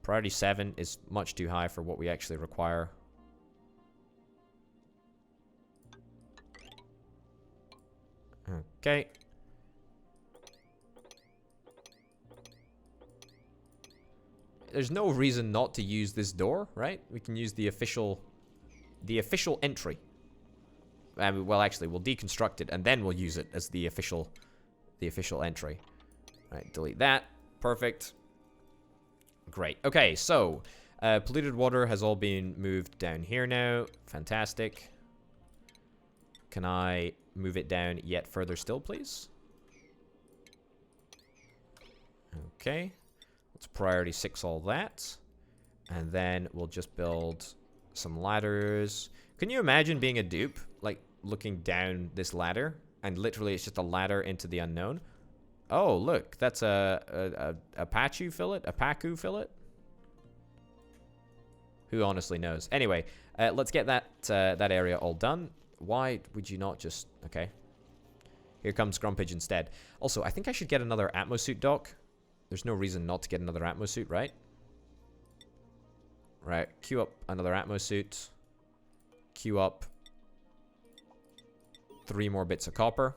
Priority 7 is much too high for what we actually require. Okay. There's no reason not to use this door, right? We can use the official entry. Well, actually, we'll deconstruct it and then we'll use it as the official entry. All right, delete that. Perfect. Great. Okay, so polluted water has all been moved down here now. Fantastic. Can I move it down yet further still, please? Okay. Let's priority 6 all that. And then we'll just build some ladders. Can you imagine being a dupe? Like, looking down this ladder, and literally it's just a ladder into the unknown. Oh, look. That's a Pacu fillet? A Pacu fillet? Who honestly knows? Anyway, let's get that area all done. Why would you not just... Okay. Here comes Grumpage instead. Also, I think I should get another Atmosuit dock. There's no reason not to get another Atmosuit, right? Right, queue up another Atmosuit. Queue up 3 more bits of copper.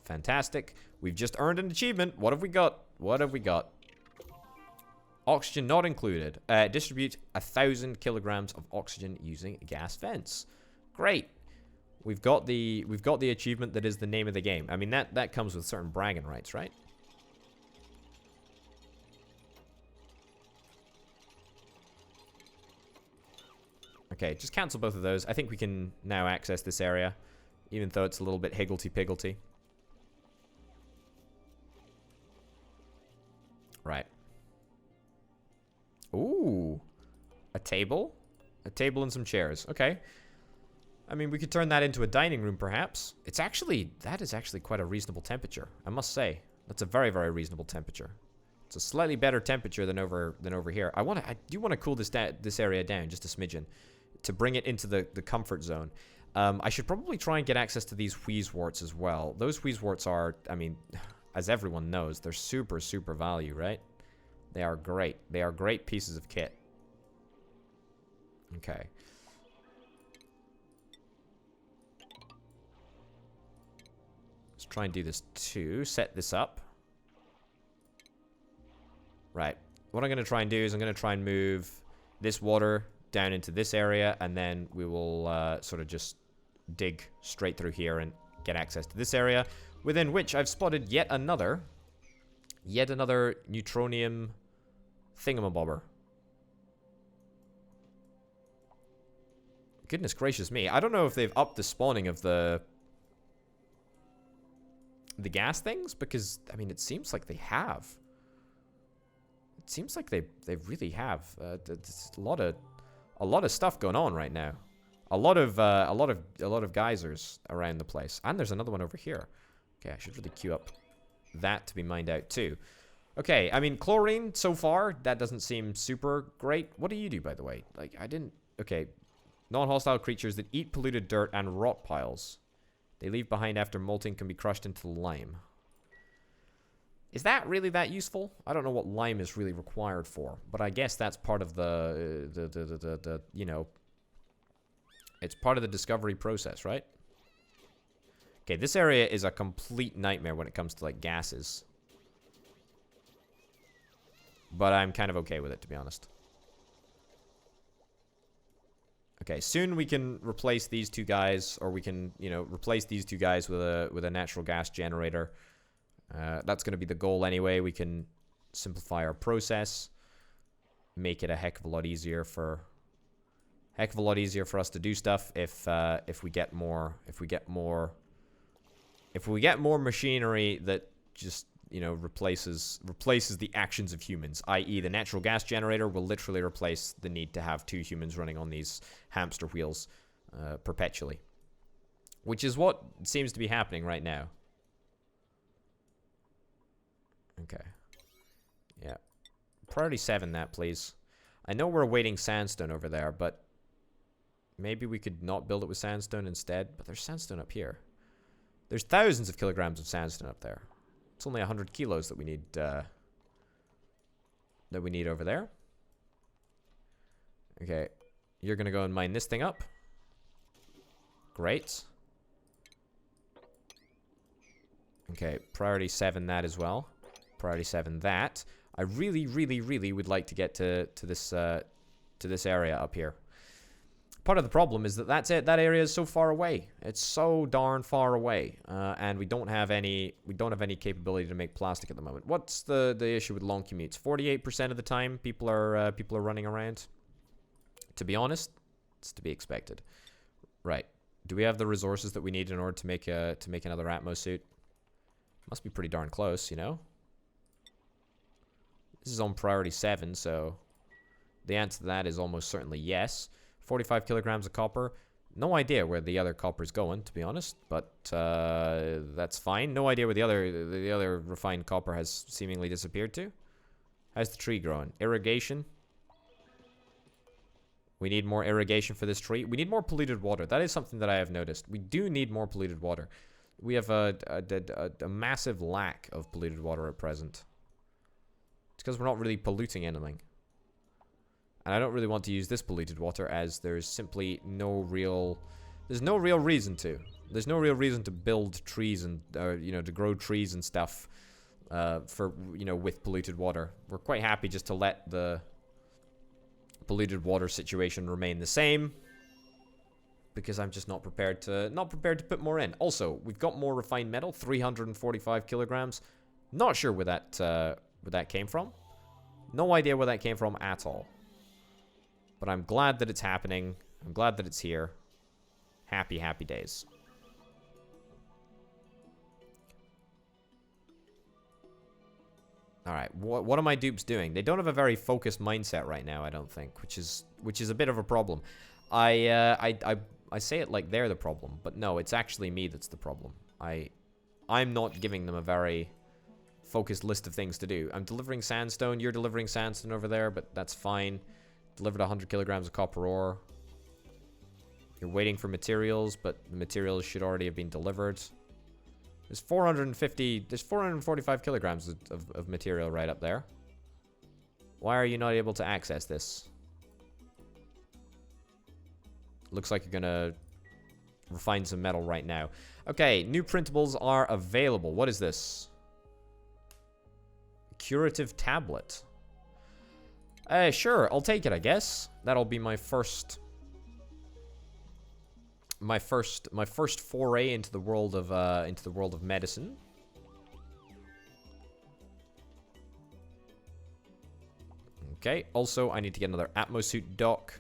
Fantastic. We've just earned an achievement. What have we got? What have we got? Oxygen not included. Distribute 1,000 kilograms of oxygen using a gas fence. Great. We've got the achievement that is the name of the game. I mean, that comes with certain bragging rights, right? Okay, just cancel both of those. I think we can now access this area, even though it's a little bit higgledy-piggledy. Right. Ooh. A table? A table and some chairs. Okay. I mean, we could turn that into a dining room, perhaps. That is actually quite a reasonable temperature, I must say. That's a very, very reasonable temperature. It's a slightly better temperature than over here. I do want to cool this area down just a smidgen to bring it into the comfort zone. I should probably try and get access to these wheezeworts as well. Those wheezeworts are, I mean, as everyone knows, they're super, super value, right? They are great. They are great pieces of kit. Okay. Let's try and do this too. Set this up. Right. What I'm going to try and do is I'm going to try and move this water down into this area, and then we will sort of just dig straight through here and get access to this area, within which I've spotted yet another neutronium thingamabobber. Goodness gracious me. I don't know if they've upped the spawning of the gas things, because, I mean, it seems like they have. It seems like they really have. There's a lot of stuff going on right now. A lot of geysers around the place. And there's another one over here. Okay, I should really queue up that to be mined out too. Okay, I mean, chlorine so far, that doesn't seem super great. What do you do, by the way? Like, I didn't... Okay. Non-hostile creatures that eat polluted dirt and rock piles. They leave behind after molting can be crushed into lime. Is that really that useful? I don't know what lime is really required for, but I guess that's part of the you know, it's part of the discovery process, right? Okay, this area is a complete nightmare when it comes to, like, gases. But I'm kind of okay with it, to be honest. Okay, soon we can replace these two guys, or we can, you know, replace these two guys with a natural gas generator. That's going to be the goal anyway. We can simplify our process, make it a heck of a lot easier for us to do stuff if we get more machinery that just, you know, replaces the actions of humans, i.e. the natural gas generator will literally replace the need to have 2 humans running on these hamster wheels perpetually, which is what seems to be happening right now. Okay. Yeah. Priority 7 that, please. I know we're awaiting sandstone over there, but maybe we could not build it with sandstone instead. But there's sandstone up here. There's thousands of kilograms of sandstone up there. It's only 100 kilos that we need over there. Okay. You're going to go and mine this thing up. Great. Okay. Priority 7 that as well. Priority 7 that. I really, really, really would like to get to this area up here. Part of the problem is that that's it. That area is so far away. It's so darn far away, and we don't have any capability to make plastic at the moment. What's the issue with long commutes? 48% of the time, people are running around. To be honest, it's to be expected. Right? Do we have the resources that we need in order to make another Atmosuit? Must be pretty darn close, you know. This is on priority 7, so the answer to that is almost certainly yes. 45 kilograms of copper. No idea where the other copper's going, to be honest, but that's fine. No idea where the other refined copper has seemingly disappeared to. How's the tree growing? Irrigation. We need more irrigation for this tree. We need more polluted water. That is something that I have noticed. We do need more polluted water. We have a massive lack of polluted water at present. It's because we're not really polluting anything. And I don't really want to use this polluted water as there's simply no real... There's no real reason to. There's no real reason to build trees and, you know, to grow trees and stuff for, you know, with polluted water. We're quite happy just to let the polluted water situation remain the same. Because I'm just not prepared to put more in. Also, we've got more refined metal, 345 kilograms. Not sure where that came from. No idea where that came from at all. But I'm glad that it's happening. I'm glad that it's here. Happy, happy days. Alright, what are my dupes doing? They don't have a very focused mindset right now, I don't think, which is a bit of a problem. I say it like they're the problem, but no, it's actually me that's the problem. I'm not giving them a very focused list of things to do. I'm delivering sandstone, you're delivering sandstone over there, but that's fine. Delivered 100 kilograms of copper ore. You're waiting for materials, but the materials should already have been delivered. There's 445 kilograms of material right up there. Why are you not able to access this? Looks like you're gonna refine some metal right now. Okay, new printables are available. What is this? Curative tablet. Sure, I'll take it, I guess. That'll be my first foray into the world of medicine. Okay, also I need to get another Atmosuit dock.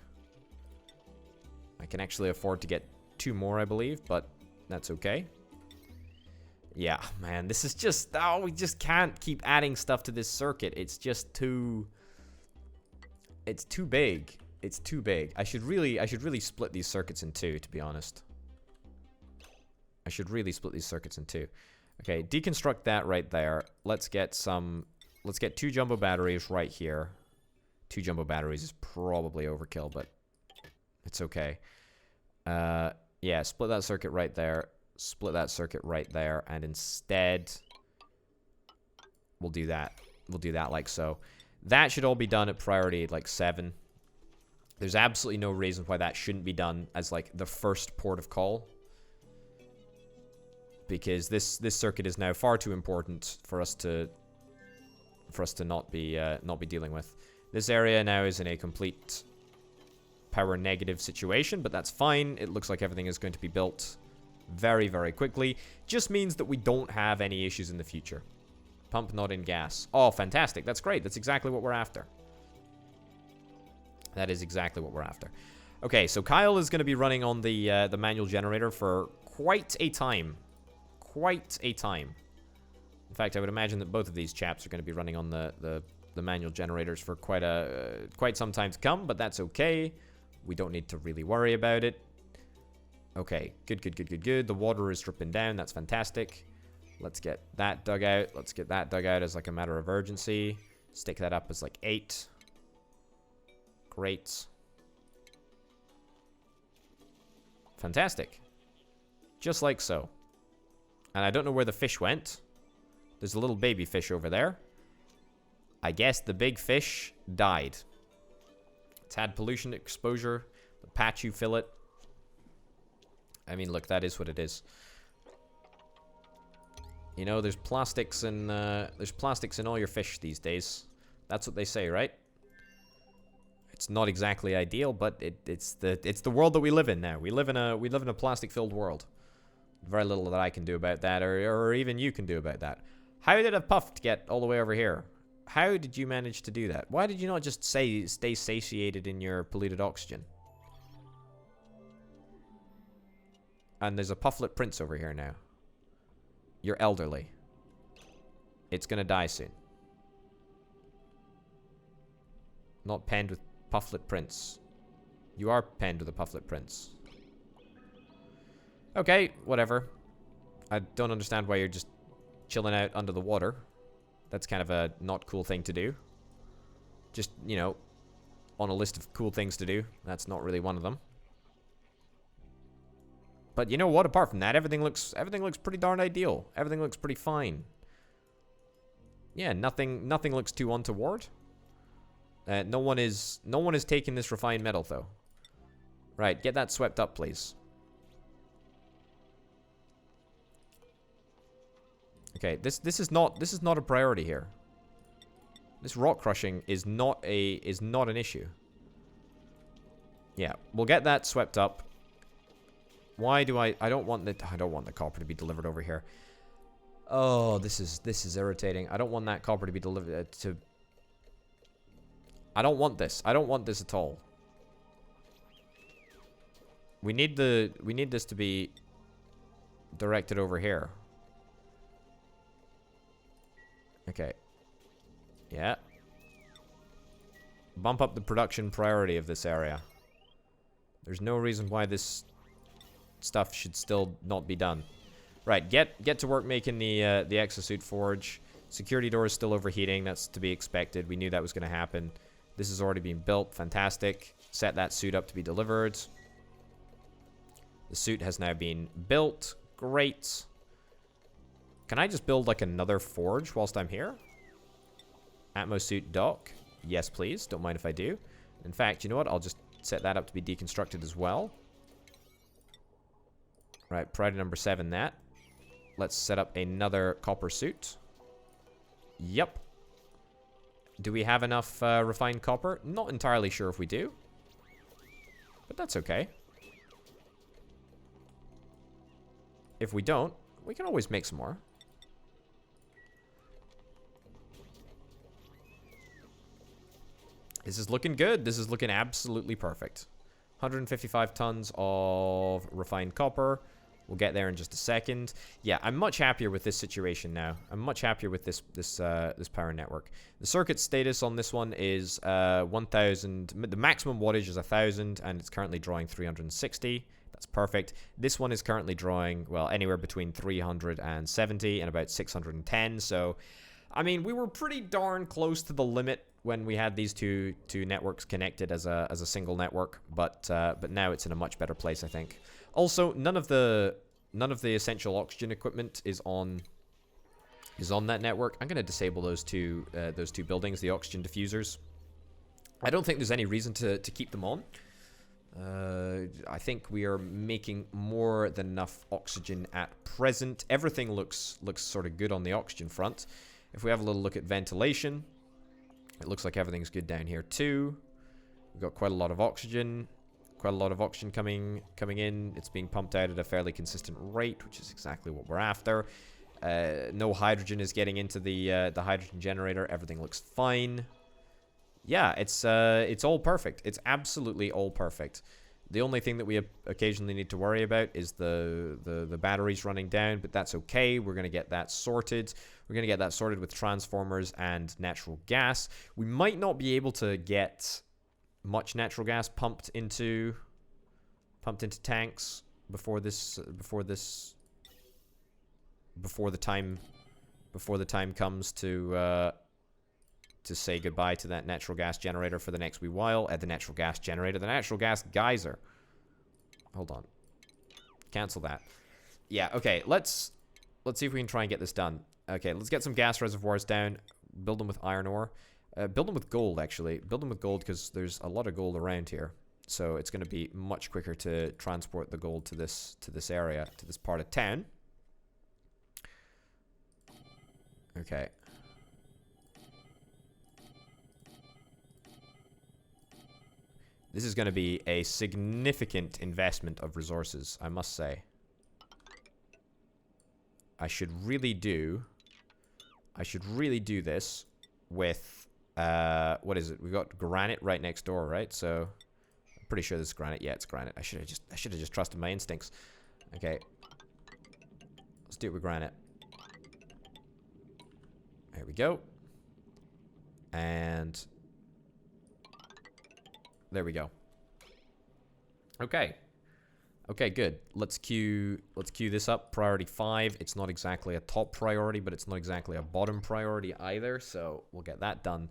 I can actually afford to get 2 more, I believe, but that's okay. Yeah, man, this is just... Oh, we just can't keep adding stuff to this circuit. It's just too... It's too big. It's too big. I should really split these circuits in 2, to be honest. I should really split these circuits in 2. Okay, deconstruct that right there. Let's get 2 jumbo batteries right here. 2 jumbo batteries is probably overkill, but it's okay. Yeah, split that circuit right there. Split that circuit right there. And instead, we'll do that. We'll do that like so. That should all be done at priority, like, 7. There's absolutely no reason why that shouldn't be done as, like, the first port of call. Because this circuit is now far too important for us to not be dealing with. This area now is in a complete power negative situation, but that's fine. It looks like everything is going to be built very, very quickly. Just means that we don't have any issues in the future. Pump not in gas. Oh, fantastic. That's great. That's exactly what we're after. That is exactly what we're after. Okay, so Kyle is going to be running on the manual generator for quite a time. Quite a time. In fact, I would imagine that both of these chaps are going to be running on the manual generators for quite some time to come, but that's okay. We don't need to really worry about it. Okay, good, good, good, good, good. The water is dripping down. That's fantastic. Let's get that dug out. Let's get that dug out as like a matter of urgency. Stick that up as like 8. Great. Fantastic. Just like so. And I don't know where the fish went. There's a little baby fish over there. I guess the big fish died. It's had pollution exposure. The Pachu fillet. I mean, look, that is what it is. You know, there's plastics in all your fish these days. That's what they say, right? It's not exactly ideal, but it's the world that we live in now. We live in a plastic-filled world. Very little that I can do about that, or even you can do about that. How did a puff get all the way over here? How did you manage to do that? Why did you not just stay satiated in your polluted oxygen? And there's a pufflet prince over here now. You're elderly. It's gonna die soon. Not penned with pufflet prince. You are penned with a pufflet prince. Okay, whatever. I don't understand why you're just chilling out under the water. That's kind of a not cool thing to do. Just, you know, on a list of cool things to do. That's not really one of them. But you know what? Apart from that, everything looks pretty darn ideal. Everything looks pretty fine. Yeah, nothing looks too untoward. No one is taking this refined metal though. Right, get that swept up, please. Okay, this is not a priority here. This rock crushing is not an issue. Yeah, we'll get that swept up. Why do I don't want the copper to be delivered over here. Oh, this is irritating. I don't want that copper to be delivered I don't want this. I don't want this at all. We need this to be directed over here. Okay. Yeah. Bump up the production priority of this area. There's no reason why this stuff should still not be done. Right, get to work making the exosuit forge. Security door is still overheating. That's to be expected. We knew that was going to happen. This has already been built. Fantastic. Set that suit up to be delivered. The suit has now been built. Great. Can I just build like another forge whilst I'm here? Atmo suit dock. Yes, please. Don't mind if I do. In fact, you know what? I'll just set that up to be deconstructed as well. Right, priority number 7 that. Let's set up another copper suit. Yep. Do we have enough refined copper? Not entirely sure if we do. But that's okay. If we don't, we can always make some more. This is looking good. This is looking absolutely perfect. 155 tons of refined copper. We'll get there in just a second. Yeah, I'm much happier with this situation now. I'm much happier with this power network. The circuit status on this one is 1,000. The maximum wattage is 1,000, and it's currently drawing 360. That's perfect. This one is currently drawing, well, anywhere between 370 and about 610. So, I mean, we were pretty darn close to the limit when we had these two networks connected as a single network, but now it's in a much better place, I think. Also, none of the essential oxygen equipment is on that network. I'm going to disable those two buildings, the oxygen diffusers. I don't think there's any reason to keep them on. I think we are making more than enough oxygen at present. Everything looks sort of good on the oxygen front. If we have a little look at ventilation, it looks like everything's good down here too. We've got quite a lot of oxygen. Quite a lot of oxygen coming in. It's being pumped out at a fairly consistent rate, which is exactly what we're after. No hydrogen is getting into the hydrogen generator. Everything looks fine. Yeah, it's all perfect. It's absolutely all perfect. The only thing that we occasionally need to worry about is the batteries running down, but that's okay. We're going to get that sorted. We're going to get that sorted with transformers and natural gas. We might not be able to get much natural gas pumped into tanks before the time comes to say goodbye to that natural gas generator for the next wee while. The natural gas geyser. Hold on. Cancel that. Yeah, okay, let's see if we can try and get this done. Okay, let's get some gas reservoirs down. Build them with iron ore. Build them with gold, actually. Build them with gold because there's a lot of gold around here. So it's going to be much quicker to transport the gold to this area, to this part of town. Okay. This is going to be a significant investment of resources, I must say. I should really do this with what is it? We got granite right next door, right? So I'm pretty sure this is granite. Yeah, it's granite. I should have just trusted my instincts. Okay. Let's do it with granite. There we go. And there we go. Okay. Okay, good. Let's queue this up. Priority 5. It's not exactly a top priority, but it's not exactly a bottom priority either. So we'll get that done.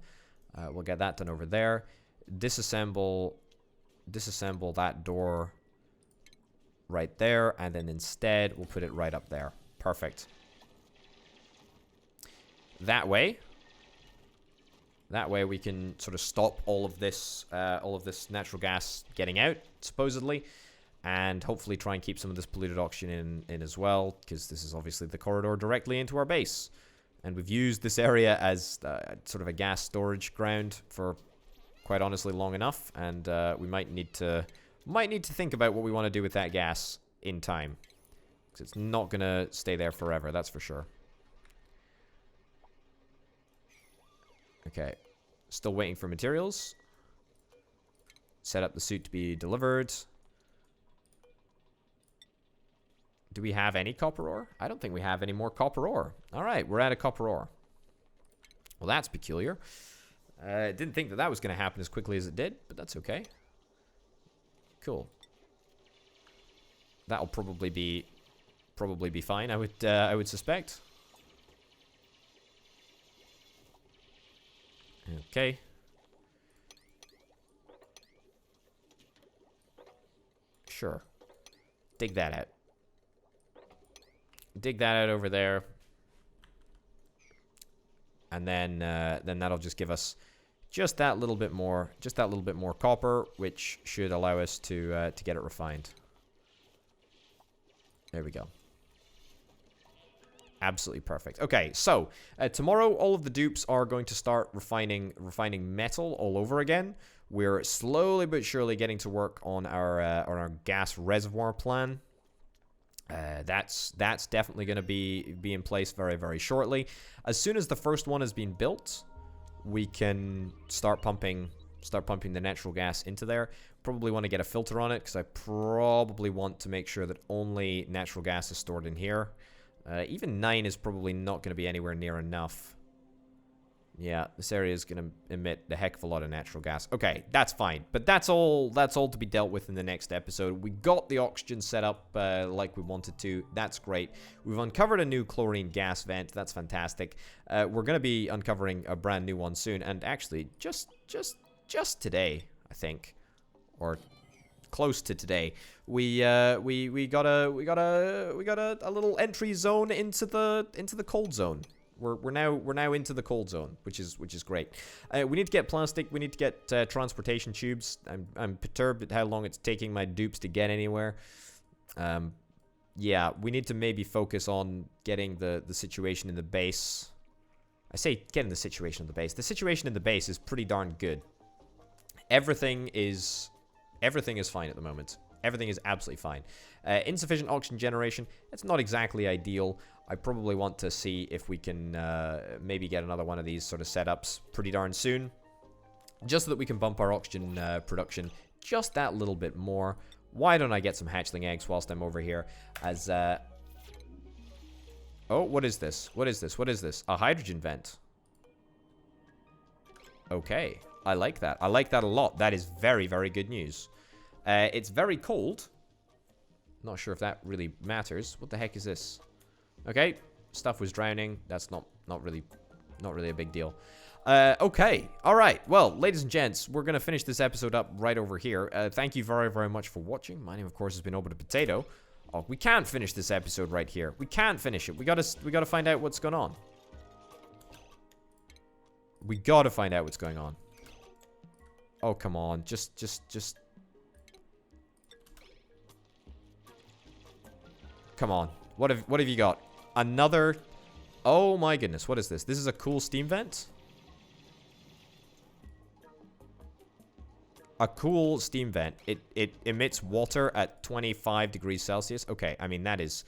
We'll get that done over there. Disassemble that door right there. And then instead, we'll put it right up there. Perfect. That way we can sort of stop all of this natural gas getting out, supposedly. And hopefully try and keep some of this polluted oxygen in as well, because this is obviously the corridor directly into our base. And we've used this area as sort of a gas storage ground for, quite honestly, long enough. And we might need to think about what we want to do with that gas in time. Because it's not going to stay there forever, that's for sure. Okay. Still waiting for materials. Set up the suit to be delivered. Do we have any copper ore? I don't think we have any more copper ore. Alright, we're out of copper ore. Well, that's peculiar. Didn't think that was going to happen as quickly as it did, but that's okay. Cool. That'll probably be fine, I would suspect. Okay. Sure. Dig that out. Dig that out over there. And then that'll just give us just that little bit more copper, which should allow us to get it refined. There we go. Absolutely perfect. Okay, so tomorrow all of the dupes are going to start refining metal all over again. We're slowly but surely getting to work on our gas reservoir plan. That's definitely going to be in place very, very shortly. As soon as the first one has been built, we can start pumping the natural gas into there. Probably want to get a filter on it, because I probably want to make sure that only natural gas is stored in here. Even 9 is probably not going to be anywhere near enough. Yeah, this area is going to emit a heck of a lot of natural gas. Okay, that's fine. But that's all to be dealt with in the next episode. We got the oxygen set up like we wanted to. That's great. We've uncovered a new chlorine gas vent. That's fantastic. We're going to be uncovering a brand new one soon. And actually, just today, I think, or close to today, we got a little entry zone into the cold zone. We're now into the cold zone, which is great. We need to get plastic. We need to get transportation tubes. I'm perturbed at how long it's taking my dupes to get anywhere. Yeah, we need to maybe focus on getting the situation in the base. I say getting the situation in the base. The situation in the base is pretty darn good. Everything is fine at the moment. Everything is absolutely fine. Insufficient oxygen generation. It's not exactly ideal. I probably want to see if we can maybe get another one of these sort of setups pretty darn soon. Just so that we can bump our oxygen production just that little bit more. Why don't I get some hatchling eggs whilst I'm over here? As, oh, what is this? What is this? What is this? A hydrogen vent. Okay. I like that. I like that a lot. That is very, very good news. It's very cold. Not sure if that really matters. What the heck is this? Okay, stuff was drowning. That's not really a big deal. Okay, all right. Well, ladies and gents, we're gonna finish this episode up right over here. Thank you very, very much for watching. My name, of course, has been Over the Potato. Oh, we can't finish this episode right here. We can't finish it. We gotta find out what's going on. We gotta find out what's going on. Oh, come on. Just. Come on. What have you got? Another... Oh my goodness, what is this? This is a cool steam vent? A cool steam vent. It emits water at 25 degrees Celsius. Okay, I mean, that is...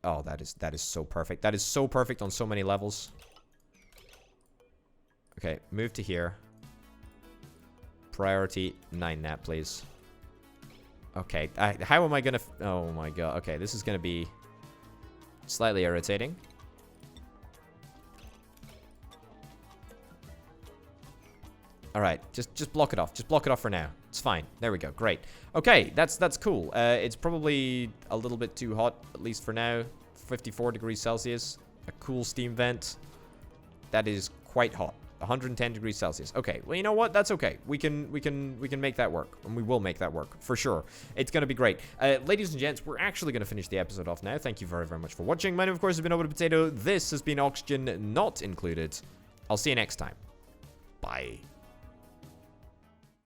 Oh, that is so perfect. That is so perfect on so many levels. Okay, move to here. Priority 9 that, please. Okay, how am I gonna... Oh my god. Okay, this is gonna be slightly irritating. Alright, just block it off. Just block it off for now. It's fine. There we go. Great. Okay, that's cool. It's probably a little bit too hot, at least for now. 54 degrees Celsius. A cool steam vent. That is quite hot. 110 degrees Celsius. Okay, well, you know what? That's okay. We can make that work, and we will make that work for sure. It's gonna be great. Ladies and gents, we're actually gonna finish the episode off now. Thank you very, very much for watching. My name, of course, has been Over the Potato. This has been Oxygen Not Included. I'll see you next time. Bye.